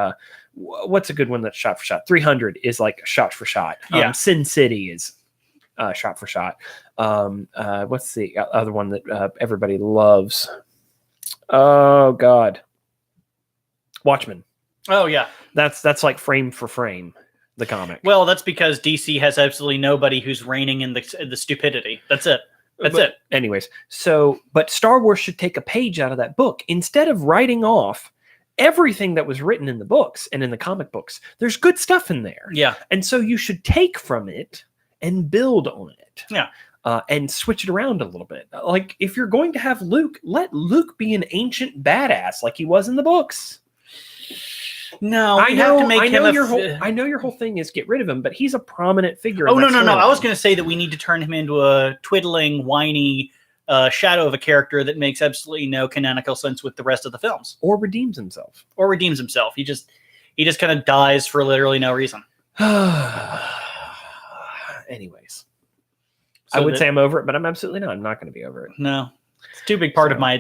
what's a good one that's shot for shot? 300 is like shot for shot. Sin City is shot for shot. What's the other one that everybody loves? Oh God, Watchmen. Oh yeah, that's like frame for frame. The comic. Well, that's because DC has absolutely nobody who's reigning in the stupidity. That's it. Anyways, but Star Wars should take a page out of that book. Instead of writing off everything that was written in the books and in the comic books, there's good stuff in there. Yeah. And so you should take from it and build on it. Yeah. And switch it around a little bit. Like, if you're going to have Luke, let Luke be an ancient badass like he was in the books. No, I know your whole thing is get rid of him, but he's a prominent figure. Oh, no. I was going to say that we need to turn him into a twiddling, whiny shadow of a character that makes absolutely no canonical sense with the rest of the films. Or redeems himself. He just kind of dies for literally no reason. Anyways. I would say I'm over it, but I'm absolutely not. I'm not going to be over it. No. It's too big part of my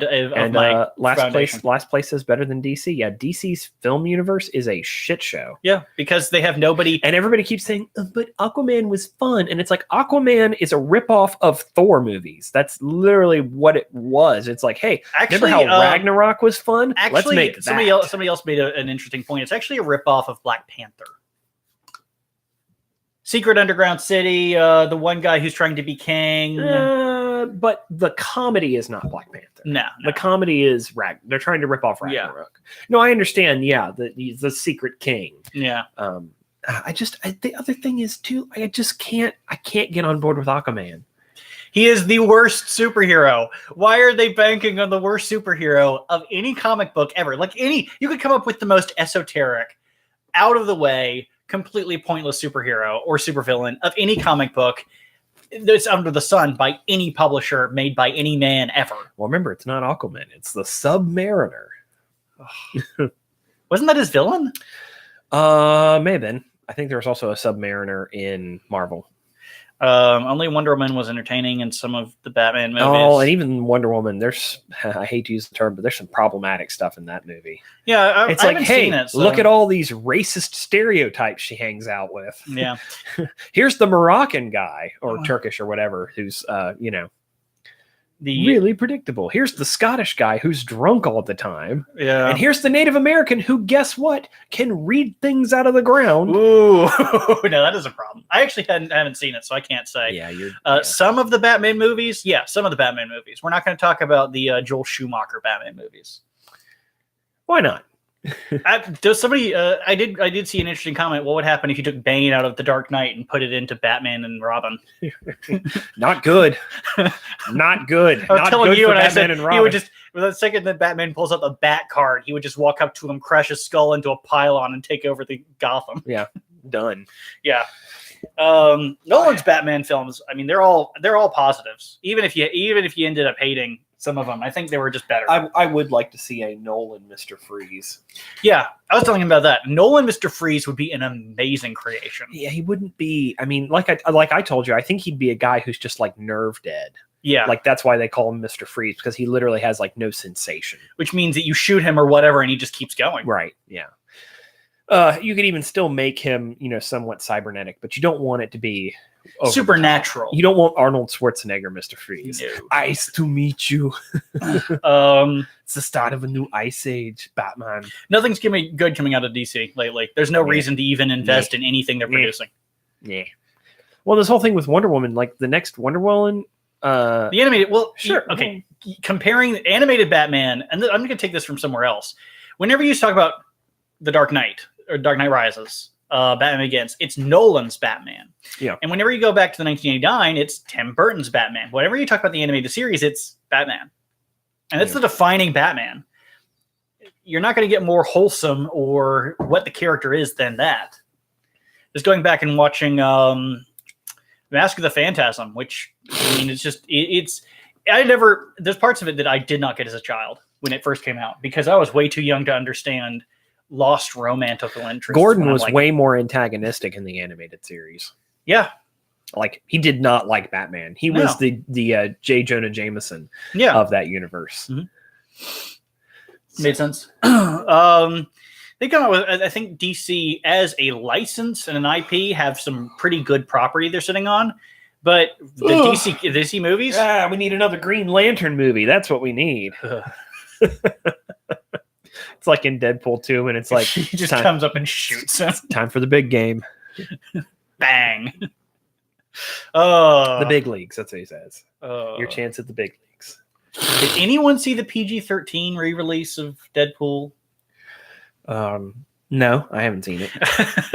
last place is better than DC. Yeah, DC's film universe is a shit show. Yeah, because they have nobody, and everybody keeps saying, "But Aquaman was fun," and it's like Aquaman is a ripoff of Thor movies. That's literally what it was. It's like, hey, remember how Ragnarok was fun? Let's make that. Somebody else made an interesting point. It's actually a ripoff of Black Panther. Secret Underground City, the one guy who's trying to be king. But the comedy is not Black Panther. No. The comedy is they're trying to rip off Ragnarok. Yeah. No, I understand. Yeah, the Secret King. Yeah. The other thing is too, I can't get on board with Aquaman. He is the worst superhero. Why are they banking on the worst superhero of any comic book ever? You could come up with the most esoteric, out of the way, completely pointless superhero or supervillain of any comic book that's under the sun by any publisher made by any man ever. Well, remember, it's not Aquaman. It's the Submariner. Wasn't that his villain? May have been. I think there was also a Submariner in Marvel. Only Wonder Woman was entertaining in some of the Batman movies. Oh, and even Wonder Woman, I hate to use the term, but there's some problematic stuff in that movie. Yeah, it's like, hey, look at all these racist stereotypes she hangs out with. Yeah. Here's the Moroccan guy, or Turkish or whatever, who's, really predictable. Here's the Scottish guy who's drunk all the time. Yeah. And here's the Native American who, guess what, can read things out of the ground. Ooh. No, that is a problem. I actually haven't seen it, so I can't say. Yeah, some of the Batman movies. Yeah, some of the Batman movies. We're not going to talk about the Joel Schumacher Batman movies. Why not? Does somebody? I did see an interesting comment. What would happen if you took Bane out of The Dark Knight and put it into Batman and Robin? Not good. Not good. I was not telling good you, for and Batman I said and Robin. he would just. The second that Batman pulls out the Bat card, he would just walk up to him, crash his skull into a pylon, and take over the Gotham. Yeah, done. Yeah. Nolan's Batman films. I mean, they're all positives. Even if you ended up hating some of them, I think they were just better. I would like to see a Nolan Mr. Freeze. Yeah, I was telling him about that. Nolan Mr. Freeze would be an amazing creation. Yeah, he wouldn't be. I mean, like I told you, I think he'd be a guy who's just like nerve dead. Yeah, like that's why they call him Mr. Freeze, because he literally has like no sensation. Which means that you shoot him or whatever, and he just keeps going. Right. Yeah. You could even still make him, somewhat cybernetic, but you don't want it to be supernatural. You don't want Arnold Schwarzenegger, Mr. Freeze. No. Ice to meet you. It's the start of a new ice age, Batman. Nothing's good coming out of DC lately. There's no reason to even invest in anything they're producing. Yeah. Well, this whole thing with Wonder Woman, like the next Wonder Woman, the animated. Well, sure. Okay, comparing the animated Batman, and I'm going to take this from somewhere else. Whenever you talk about the Dark Knight or Dark Knight Rises, Batman Begins, it's Nolan's Batman. Yeah. And whenever you go back to the 1989, it's Tim Burton's Batman. Whenever you talk about the animated series, it's Batman, and it's the defining Batman. You're not going to get more wholesome or what the character is than that. Just going back and watching Mask of the Phantasm, which I mean, there's parts of it that I did not get as a child when it first came out because I was way too young to understand lost romantical interest. Gordon was way more antagonistic in the animated series. Yeah. Like he did not like Batman. He was the J. Jonah Jameson of that universe. Mm-hmm. Made sense. They come out with, I think DC as a license and an IP have some pretty good property they're sitting on, but the DC movies, we need another Green Lantern movie. That's what we need. It's like in Deadpool 2, and it's like he just comes up and shoots him. Time for the big game. Bang. The big leagues. That's what he says. Your chance at the big leagues. Did anyone see the PG-13 re-release of Deadpool? No, I haven't seen it.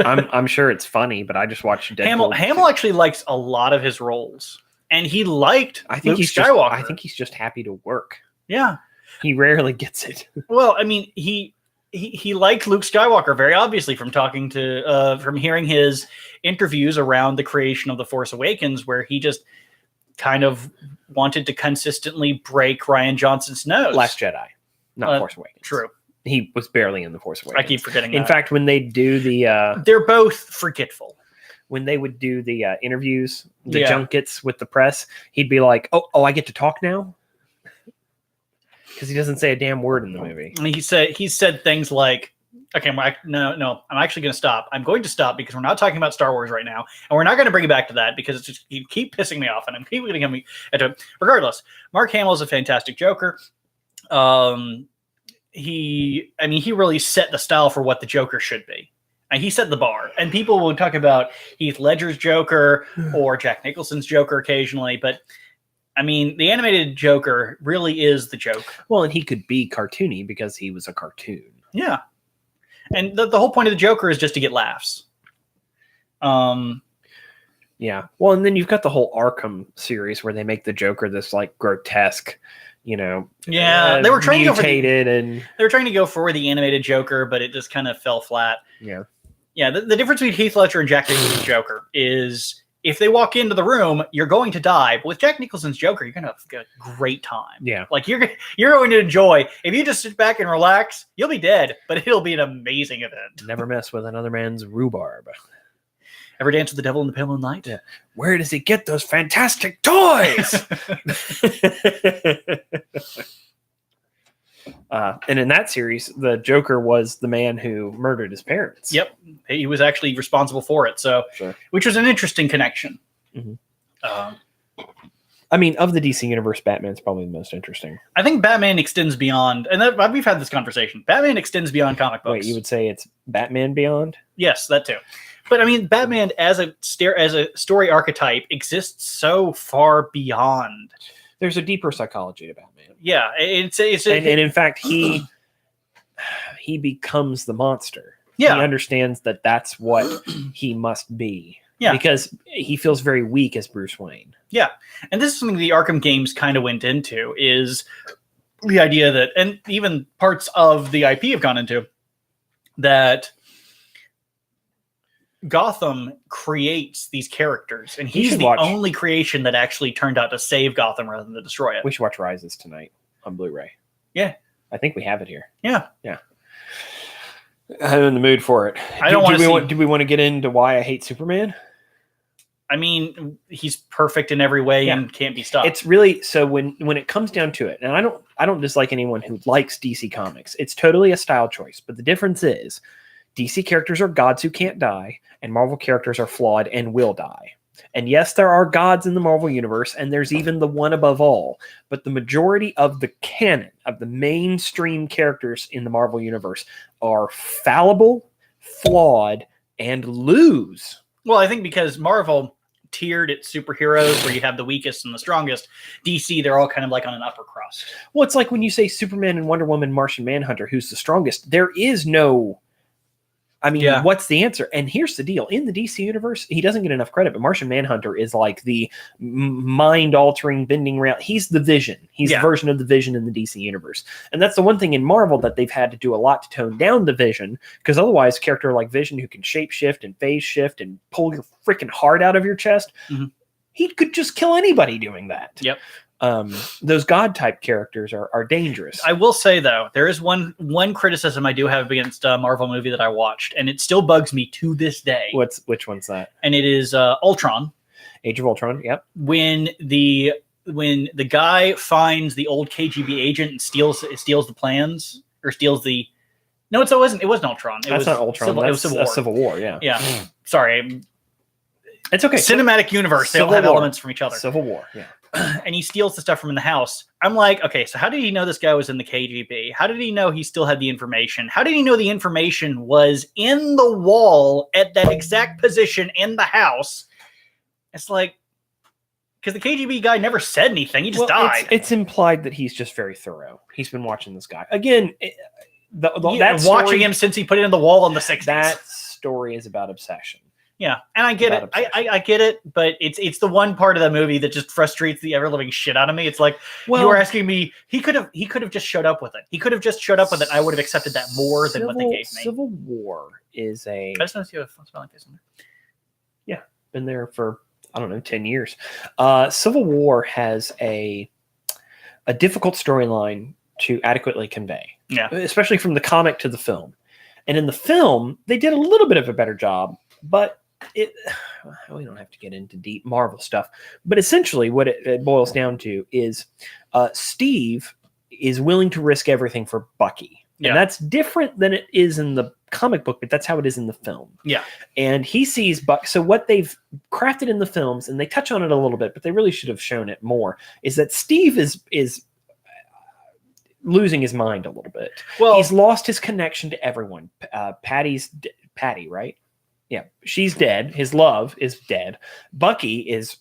I'm sure it's funny, but I just watched Deadpool. Hamill actually likes a lot of his roles, and he liked Luke Skywalker. I think he's just happy to work. Yeah, he rarely gets it. Well, I mean, he liked Luke Skywalker very obviously from talking to from hearing his interviews around the creation of The Force Awakens, where he just kind of wanted to consistently break Rian Johnson's nose. Last Jedi, not Force Awakens. True. He was barely in The Force Awakens. I keep forgetting that. In fact, when they do the... they're both forgetful. When they would do the interviews, the junkets with the press, he'd be like, oh, I get to talk now? Because he doesn't say a damn word in the movie. He said things like, okay, no, I'm actually going to stop. I'm going to stop because we're not talking about Star Wars right now, and we're not going to bring it back to that because it's just, you keep pissing me off, and I'm keep going to get me into it. Regardless, Mark Hamill is a fantastic Joker. He really set the style for what the Joker should be. And he set the bar. And people will talk about Heath Ledger's Joker or Jack Nicholson's Joker occasionally, but I mean, the animated Joker really is the Joker. Well, and he could be cartoony because he was a cartoon. Yeah. And the whole point of the Joker is just to get laughs. Yeah. Well, and then you've got the whole Arkham series where they make the Joker this like grotesque, they were trying to go for the animated Joker, but it just kind of fell flat. Yeah. The difference between Heath Ledger and Jack Nicholson's Joker is if they walk into the room, you're going to die. But with Jack Nicholson's Joker, you're going to have a great time. Yeah, like you're going to enjoy. If you just sit back and relax, you'll be dead, but it'll be an amazing event. Never mess with another man's rhubarb. Ever dance with the devil in the pale moonlight? Yeah. Where does he get those fantastic toys? And in that series, the Joker was the man who murdered his parents. Yep. He was actually responsible for it. So, which was an interesting connection. Mm-hmm. I mean, of the DC universe, Batman's probably the most interesting. I think Batman extends beyond, and we've had this conversation. Batman extends beyond comic books. Wait, you would say it's Batman Beyond? Yes, that too. But I mean, Batman as a story archetype exists so far beyond. There's a deeper psychology to Batman. Yeah, and in fact, he becomes the monster. Yeah, he understands that that's what he must be. Yeah, because he feels very weak as Bruce Wayne. Yeah, and this is something the Arkham games kind of went into, is the idea that, and even parts of the IP have gone into, that Gotham creates these characters, and he's the only creation that actually turned out to save Gotham rather than to destroy it. We should watch Rises tonight on Blu-ray. Yeah. I think we have it here. Yeah. Yeah. I'm in the mood for it. Do we want to get into why I hate Superman? I mean, he's perfect in every way and can't be stopped. It's really, so when it comes down to it, and I don't dislike anyone who likes DC Comics. It's totally a style choice, but the difference is DC characters are gods who can't die, and Marvel characters are flawed and will die. And yes, there are gods in the Marvel universe, and there's even the one above all. But the majority of the canon, of the mainstream characters in the Marvel universe, are fallible, flawed, and lose. Well, I think because Marvel tiered its superheroes where you have the weakest and the strongest. DC, they're all kind of like on an upper crust. Well, it's like when you say Superman and Wonder Woman, Martian Manhunter, who's the strongest? There is no... I mean, what's the answer? And here's the deal. In the DC universe, he doesn't get enough credit, but Martian Manhunter is like the mind-altering, bending around. He's the Vision. He's the version of the Vision in the DC universe. And that's the one thing in Marvel that they've had to do a lot to tone down the Vision, because otherwise a character like Vision who can shapeshift and phase shift and pull your freaking heart out of your chest, he could just kill anybody doing that. Yep. Those god type characters are dangerous. I will say though, there is one criticism I do have against a Marvel movie that I watched, and it still bugs me to this day. Which one's that? And it is Ultron. Age of Ultron. Yep. When the guy finds the old KGB agent and steals the plans, or steals the... No, it wasn't Ultron. That's not Ultron. It was Civil War. Civil War. Yeah. Yeah. Sorry. It's okay. Cinematic universe. They all have elements from each other. Civil War. Yeah. And he steals the stuff from in the house. I'm like, okay, so how did he know this guy was in the KGB? How did he know he still had the information? How did he know the information was in the wall at that exact position in the house? It's like, because the KGB guy never said anything. He just died. It's implied that he's just very thorough. He's been watching this guy. Again, watching him since he put it in the wall in the 60s. That story is about obsession. Yeah, and I get it. I get it, but it's the one part of the movie that just frustrates the ever living shit out of me. It's like, you were asking me. He could have just showed up with it. He could have just showed up with it. I would have accepted that more than what they gave me. Civil War is a... I just want to see a smelling face on there. Yeah, been there for 10 years. Civil War has a difficult storyline to adequately convey. Yeah, especially from the comic to the film. And in the film, they did a little bit of a better job, but we don't have to get into deep Marvel stuff, but essentially what it boils down to is Steve is willing to risk everything for Bucky. Yeah. And that's different than it is in the comic book, but that's how it is in the film. Yeah. And he sees Buck. So what they've crafted in the films, and they touch on it a little bit, but they really should have shown it more, is that Steve is losing his mind a little bit. Well, he's lost his connection to everyone. Patty, right? Yeah, she's dead. His love is dead. Bucky is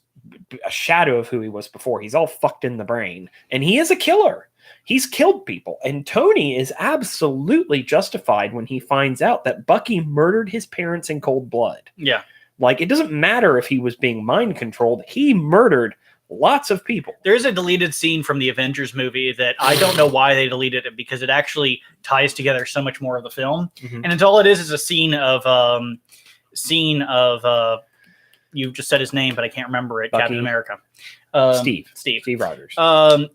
a shadow of who he was before. He's all fucked in the brain. And he is a killer. He's killed people. And Tony is absolutely justified when he finds out that Bucky murdered his parents in cold blood. Yeah. Like, it doesn't matter if he was being mind controlled. He murdered lots of people. There's a deleted scene from the Avengers movie that I don't know why they deleted it, because it actually ties together so much more of the film. Mm-hmm. And it's all it is a scene of... you just said his name, but I can't remember it. Bucky. Captain America. Steve Rogers.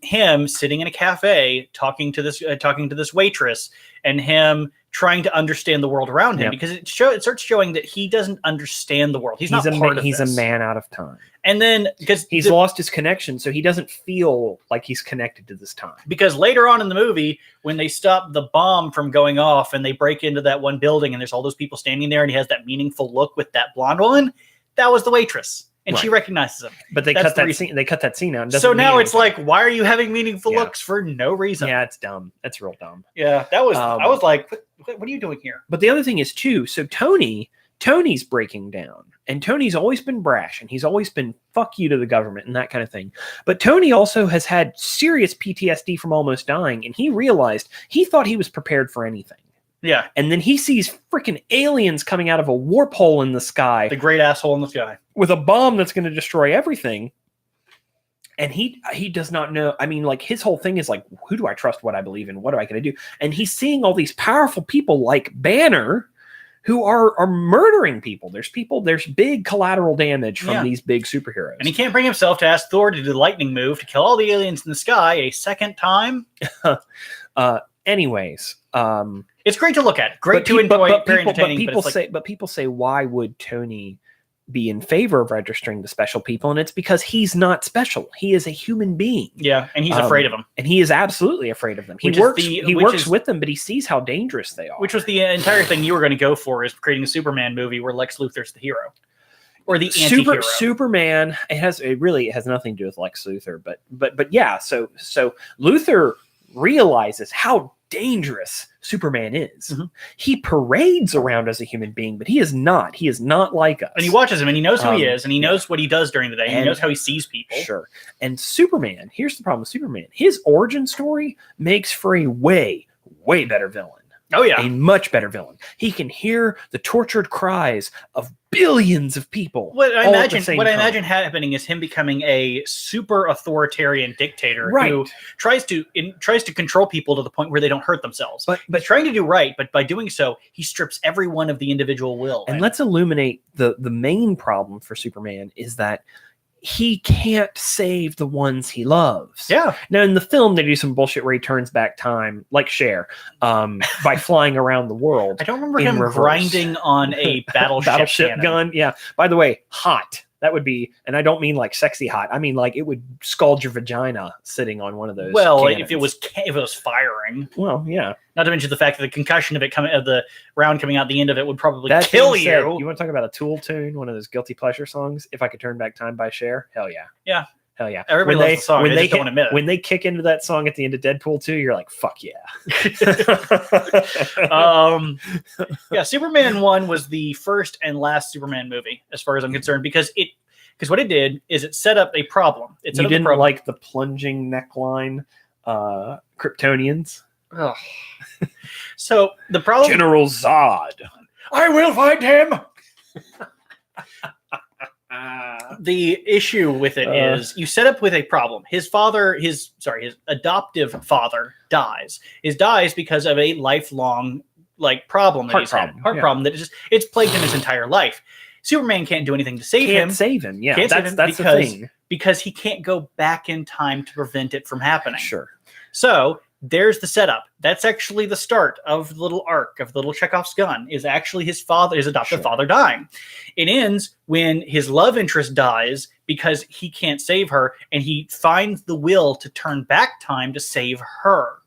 Him sitting in a cafe talking to this waitress, and him trying to understand the world around him, because it starts showing that he doesn't understand the world. He's not part of this. He's a man out of time. And then because he's lost his connection, so he doesn't feel like he's connected to this time. Because later on in the movie, when they stop the bomb from going off and they break into that one building and there's all those people standing there and he has that meaningful look with that blonde woman, that was the waitress. And she recognizes him. But they cut that scene. They cut that scene out. So now it's like, why are you having meaningful looks for no reason? Yeah, it's dumb. That's real dumb. Yeah, that was. I was like, what are you doing here? But the other thing is too. So Tony's breaking down, and Tony's always been brash, and he's always been fuck you to the government and that kind of thing. But Tony also has had serious PTSD from almost dying, and he realized he thought he was prepared for anything. Yeah. And then he sees freaking aliens coming out of a warp hole in the sky. The great asshole in the sky. With a bomb that's going to destroy everything. And he does not know. I mean, like, his whole thing is like, who do I trust? What I believe in? What am I going to do? And he's seeing all these powerful people like Banner who are murdering people. There's big collateral damage from these big superheroes. And he can't bring himself to ask Thor to do the lightning move to kill all the aliens in the sky a second time. Anyways, it's great to look at. Great to enjoy. Very entertaining. But people say, why would Tony be in favor of registering the special people, and it's because he's not special. He is a human being. Yeah, and he's afraid of them. And he is absolutely afraid of them. He works with them, but he sees how dangerous they are. Which was the entire thing you were going to go for, is creating a Superman movie where Lex Luthor's the hero. Or the anti-hero. Superman, it really has nothing to do with Lex Luthor, but yeah, so Luthor realizes how dangerous Superman is. Mm-hmm. He parades around as a human being, but he is not. He is not like us. And he watches him, and he knows who he is, and he knows what he does during the day, and he knows how he sees people. Sure. And Superman, here's the problem with Superman. His origin story makes for a way, way better villain. Oh, yeah. A much better villain. He can hear the tortured cries of billions of people. What I imagine happening is him becoming a super authoritarian dictator who tries to control people to the point where they don't hurt themselves. But trying to do right, but by doing so, he strips every one of the individual will. And let's illuminate the main problem for Superman is that he can't save the ones he loves. Yeah. Now, in the film, they do some bullshit where he turns back time, like Cher, by flying around the world. I don't remember him grinding on a battleship gun. Yeah. By the way, hot. That would be, and I don't mean like sexy hot. I mean like it would scald your vagina sitting on one of those. Well, cannons. if it was firing. Well, yeah. Not to mention the fact that the concussion of the round coming out the end of it would probably kill you. You want to talk about a Tool tune, one of those guilty pleasure songs? If I Could Turn Back Time by Cher, hell yeah. Yeah. Hell yeah. Everybody loves the song. They just don't want to admit it. When they kick into that song at the end of Deadpool 2, you're like, fuck yeah. Yeah, Superman 1 was the first and last Superman movie, as far as I'm concerned, because what it did is it set up a problem. You didn't like the plunging neckline Kryptonians? Ugh. So the problem... General Zod. I will find him! The issue with it is you set up with a problem. His adoptive father dies. He dies because of a lifelong problem that he's had. Heart problem that it's plagued him his entire life. Superman can't do anything to save him. Can't save him. Yeah, that's the thing. Because he can't go back in time to prevent it from happening. Sure. So there's the setup. That's actually the start of the little arc of the little Chekhov's gun. Is actually his adoptive father dying. It ends when his love interest dies because he can't save her, and he finds the will to turn back time to save her.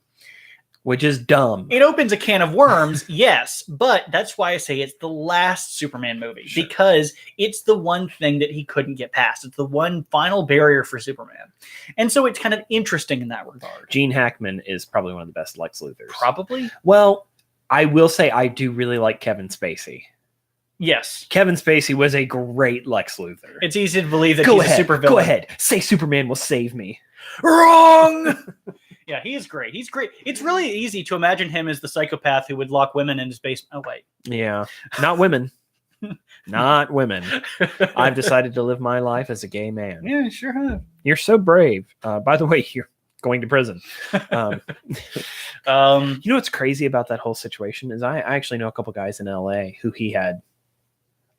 Which is dumb. It opens a can of worms, yes, but that's why I say it's the last Superman movie, because it's the one thing that he couldn't get past. It's the one final barrier for Superman. And so it's kind of interesting in that regard. Gene Hackman is probably one of the best Lex Luthors. Probably? Well, I will say I do really like Kevin Spacey. Yes. Kevin Spacey was a great Lex Luthor. It's easy to believe that he's a supervillain. Go ahead. Say Superman will save me. Wrong! Yeah, he is great. He's great. It's really easy to imagine him as the psychopath who would lock women in his basement. Oh, wait. Yeah. Not women. Not women. I've decided to live my life as a gay man. Yeah, you sure have. You're so brave. By the way, you're going to prison. You know what's crazy about that whole situation is I actually know a couple guys in LA who he had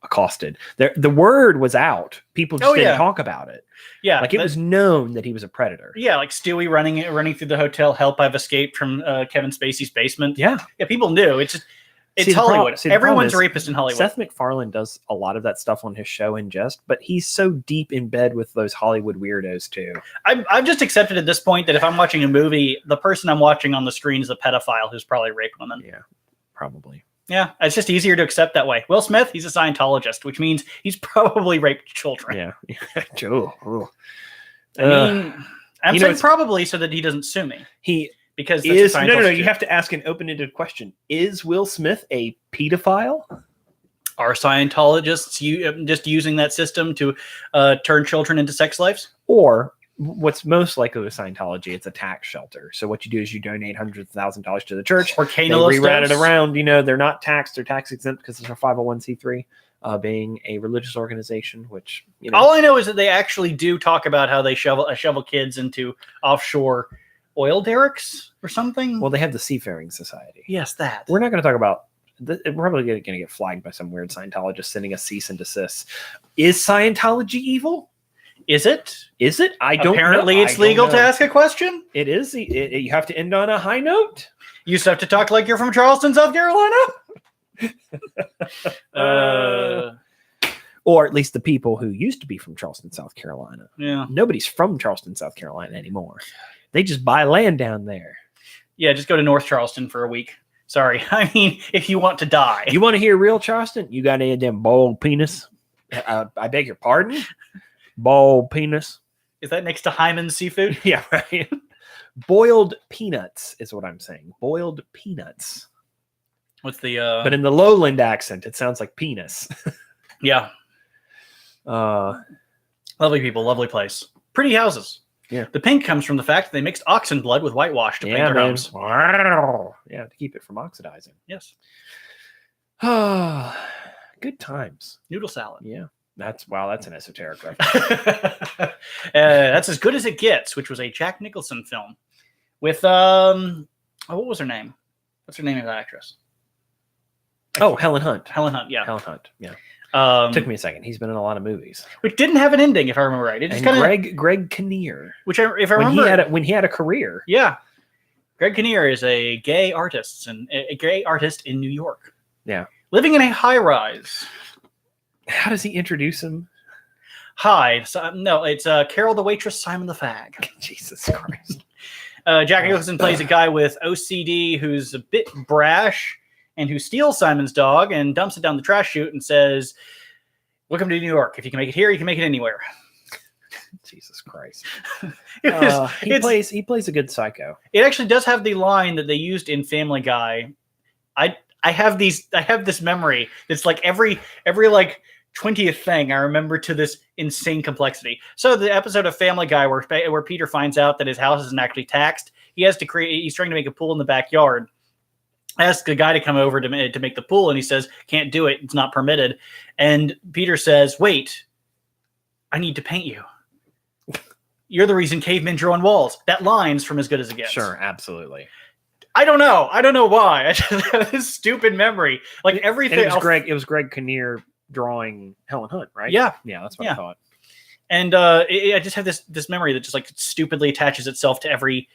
accosted. The word was out. People just didn't talk about it. Yeah, it was known that he was a predator. Yeah, like Stewie running through the hotel. Help! I've escaped from Kevin Spacey's basement. Yeah, people knew. It's Hollywood. Everyone's a rapist in Hollywood. Seth MacFarlane does a lot of that stuff on his show in jest, but he's so deep in bed with those Hollywood weirdos too. I've just accepted at this point that if I'm watching a movie, the person I'm watching on the screen is a pedophile who's probably raped women. Yeah, probably. Yeah, it's just easier to accept that way. Will Smith, he's a Scientologist, which means he's probably raped children. Yeah. Joe. I'm saying probably so that he doesn't sue me. Because that's no. You have to ask an open-ended question. Is Will Smith a pedophile? Are Scientologists just using that system to turn children into sex slaves? Or what's most likely with Scientology, it's a tax shelter. So what you do is you donate hundreds of thousands of dollars to the church. Or they reroute it around. They're not taxed. They're tax exempt because it's a 501c3. Being a religious organization, which all I know is that they actually do talk about how they shovel kids into offshore oil derricks or something. Well, they have the Seafaring Society. Yes, that. We're not going to talk about. We're probably going to get flagged by some weird Scientologist sending a cease and desist. Is Scientology evil? Is it? I don't know. Apparently, it's legal to ask a question. It is. You have to end on a high note. You just have to talk like you're from Charleston, South Carolina. or at least the people who used to be from Charleston, South Carolina. Yeah. Nobody's from Charleston, South Carolina anymore. They just buy land down there. Yeah, just go to North Charleston for a week. Sorry. I mean, if you want to die. You want to hear real Charleston? You got any damn boiled penis? I beg your pardon? Boiled penis? Is that next to Hyman's Seafood? Yeah, right. Boiled peanuts is what I'm saying. Boiled peanuts. What's the... But in the lowland accent, it sounds like penis. Yeah. Lovely people, lovely place. Pretty houses. Yeah. The pink comes from the fact that they mixed oxen blood with whitewash to paint their homes. Yeah, to keep it from oxidizing. Yes. Good times. Noodle salad. Yeah. That's an esoteric reference. That's As Good as It Gets, which was a Jack Nicholson film with what was her name? What's her name of that actress? Oh, Helen Hunt. Helen Hunt, yeah. Helen Hunt, yeah. Took me a second. He's been in a lot of movies. Which didn't have an ending, if I remember right. It just Greg Kinnear. Which, if I remember, when he had a career. Yeah, Greg Kinnear is a gay artist and a gay artist in New York. Yeah, living in a high rise. How does he introduce him? Hi, no, it's Carol the waitress, Simon the fag. Jesus Christ. Jack Nicholson plays a guy with OCD who's a bit brash and who steals Simon's dog and dumps it down the trash chute and says, "Welcome to New York. If you can make it here, you can make it anywhere." Jesus Christ. He plays a good psycho. It actually does have the line that they used in Family Guy. I have this memory. It's like every like 20th thing I remember to this insane complexity. So the episode of Family Guy where Peter finds out that his house isn't actually taxed, he's trying to make a pool in the backyard. Asks a guy to come over to make the pool, and he says, "Can't do it. It's not permitted." And Peter says, "Wait, I need to paint you. You're the reason cavemen drew on walls." That line's from As Good as It Gets. Sure, absolutely. I don't know why. I just have this stupid memory. Like everything. And it was Greg Kinnear drawing Helen Hunt, right? Yeah. Yeah, that's what I thought. And I just have this memory that just like stupidly attaches itself to every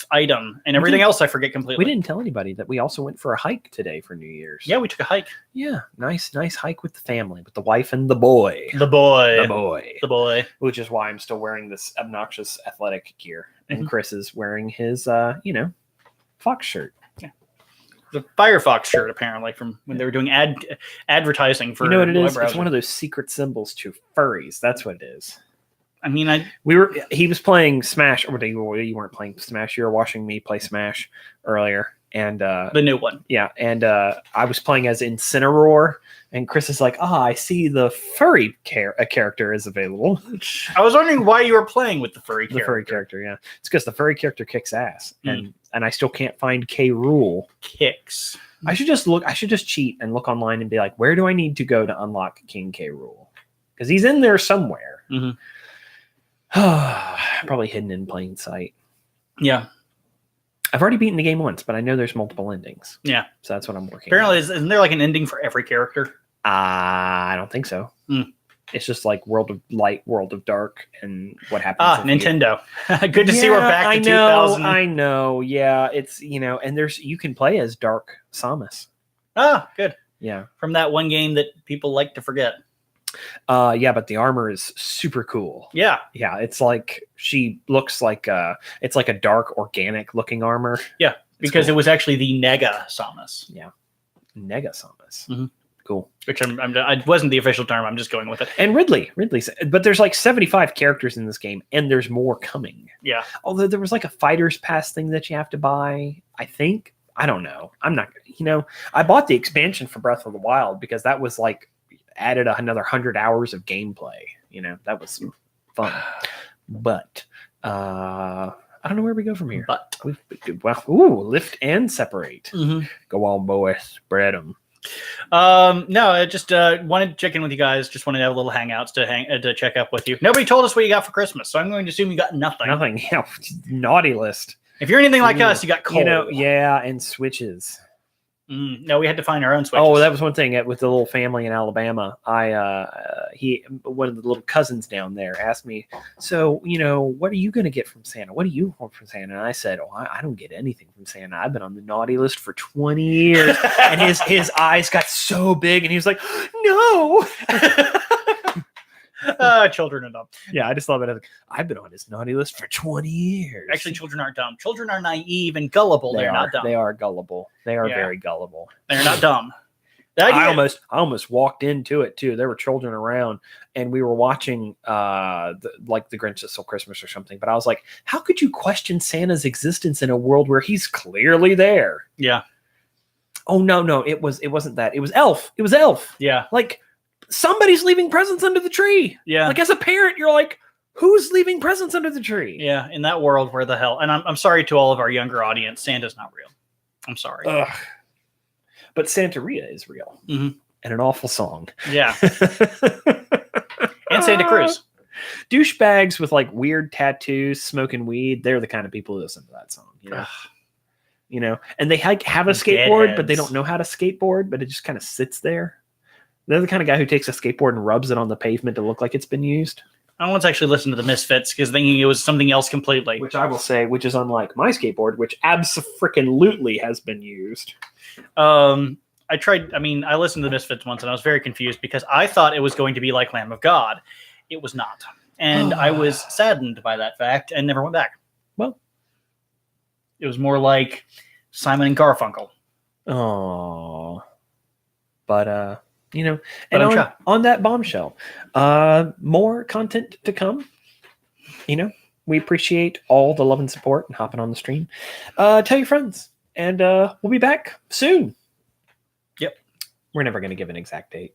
item, and everything else I forget completely. We didn't tell anybody that we also went for a hike today for New Year's. Yeah, we took a hike. Yeah, nice hike with the family, with the wife and the boy. The boy. Which is why I'm still wearing this obnoxious athletic gear, and Chris is wearing his, fox shirt. Yeah, the Firefox shirt, apparently, from when they were doing advertising for. You know what it is? Browser. It's one of those secret symbols to furries. That's what it is. I mean, he was playing Smash, or you weren't playing Smash. You were watching me play Smash earlier, and the new one. Yeah, and I was playing as Incineroar, and Chris is like, I see the furry character is available. I was wondering why you were playing with the furry character. The furry character, yeah. It's because the furry character kicks ass, and I still can't find K. Rool. Kicks. I should just cheat and look online and be like, where do I need to go to unlock King K. Rool? Because he's in there somewhere. Mm-hmm. Probably hidden in plain sight. Yeah. I've already beaten the game once, but I know there's multiple endings. Yeah. So that's what I'm working on. Isn't there like an ending for every character? I don't think so. It's just like World of Light, World of Dark, and what happens. Nintendo. Good to see we're back to 2000. I know. Yeah. It's, and you can play as Dark Samus. Ah, good. Yeah. From that one game that people like to forget. Yeah, but the armor is super cool. Yeah. Yeah, it's like she looks like it's like a dark organic looking armor. Yeah, because it was actually the Nega Samus. Yeah. Nega Samus. Mm-hmm. Cool. Which I wasn't the official term, I'm just going with it. And Ridley's, but there's like 75 characters in this game, and there's more coming. Yeah. Although there was like a fighter's pass thing that you have to buy, I think. I don't know. I'm not, I bought the expansion for Breath of the Wild because that was like added another 100 hours of gameplay. That was fun. But I don't know where we go from here. But lift and separate. Mm-hmm. Go on, boys, spread them. No, I just wanted to check in with you guys. Just wanted to have a little hangouts to check up with you. Nobody told us what you got for Christmas, so I'm going to assume you got nothing. Nothing. Yeah, naughty list. If you're anything like us, you got coal. Yeah, and Switches. No, we had to find our own switches. Oh, that was one thing with the little family in Alabama. One of the little cousins down there asked me, so, what are you going to get from Santa? What do you want from Santa? And I said, oh, I don't get anything from Santa. I've been on the naughty list for 20 years. And his eyes got so big and he was like, no. Children are dumb. Yeah, I just love it. I've been on his naughty list for 20 years. Actually, children aren't dumb. Children are naive and gullible. They're not dumb. They are gullible. They are very gullible. They're not dumb. I almost walked into it too. There were children around, and we were watching the Grinch That Stole Christmas or something. But I was like, how could you question Santa's existence in a world where he's clearly there? Yeah. Oh no, it wasn't that. It was Elf. It was Elf. Yeah. Like somebody's leaving presents under the tree. Yeah. Like as a parent, you're like, who's leaving presents under the tree? Yeah. In that world, where the hell? And I'm sorry to all of our younger audience. Santa's not real. I'm sorry. Ugh. But Santeria is real. Mm-hmm. And an awful song. Yeah. And Santa Cruz. Douchebags with like weird tattoos, smoking weed. They're the kind of people who listen to that song. And they have a skateboard, but they don't know how to skateboard, but it just kind of sits there. They're the kind of guy who takes a skateboard and rubs it on the pavement to look like it's been used. I once actually listened to the Misfits because thinking it was something else completely. Which I will say, which is unlike my skateboard, which abso-freaking-lutely has been used. I listened to the Misfits once and I was very confused because I thought it was going to be like Lamb of God. It was not. And I was saddened by that fact and never went back. Well, it was more like Simon and Garfunkel. Oh. But, and on that bombshell, more content to come. We appreciate all the love and support and hopping on the stream. Tell your friends, and we'll be back soon. Yep. We're never going to give an exact date.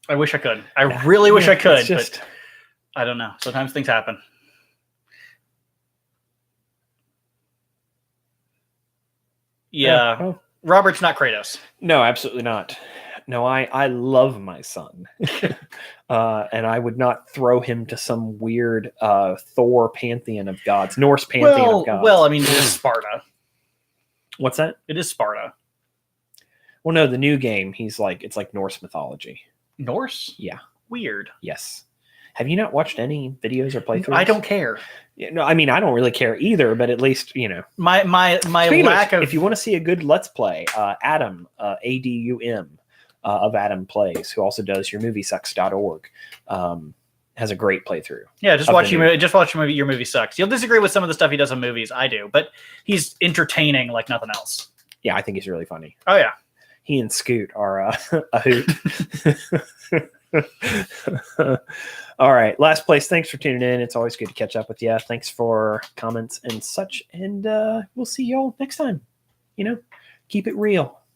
I wish I could. I really wish I could, but I don't know. Sometimes things happen. Yeah. Oh. Robert's not Kratos. No, absolutely not. No, I love my son. And I would not throw him to some weird Thor pantheon of gods, Norse pantheon of gods. Well, I mean, it is Sparta. What's that? It is Sparta. Well, no, the new game, it's like Norse mythology. Norse? Yeah. Weird. Yes. Have you not watched any videos or playthroughs? I don't care. No, I mean, I don't really care either, but at least, My lack of... If you want to see a good Let's Play, Adam, ADUM, of Adam Plays, who also does yourmoviesucks.org, has a great playthrough. Yeah, just watch Your Movie Sucks. You'll disagree with some of the stuff he does on movies. I do, but he's entertaining like nothing else. Yeah, I think he's really funny. Oh yeah, he and Scoot are a hoot. All right, last place. Thanks for tuning in. It's always good to catch up with you. Thanks for comments and such, and we'll see y'all next time. Keep it real.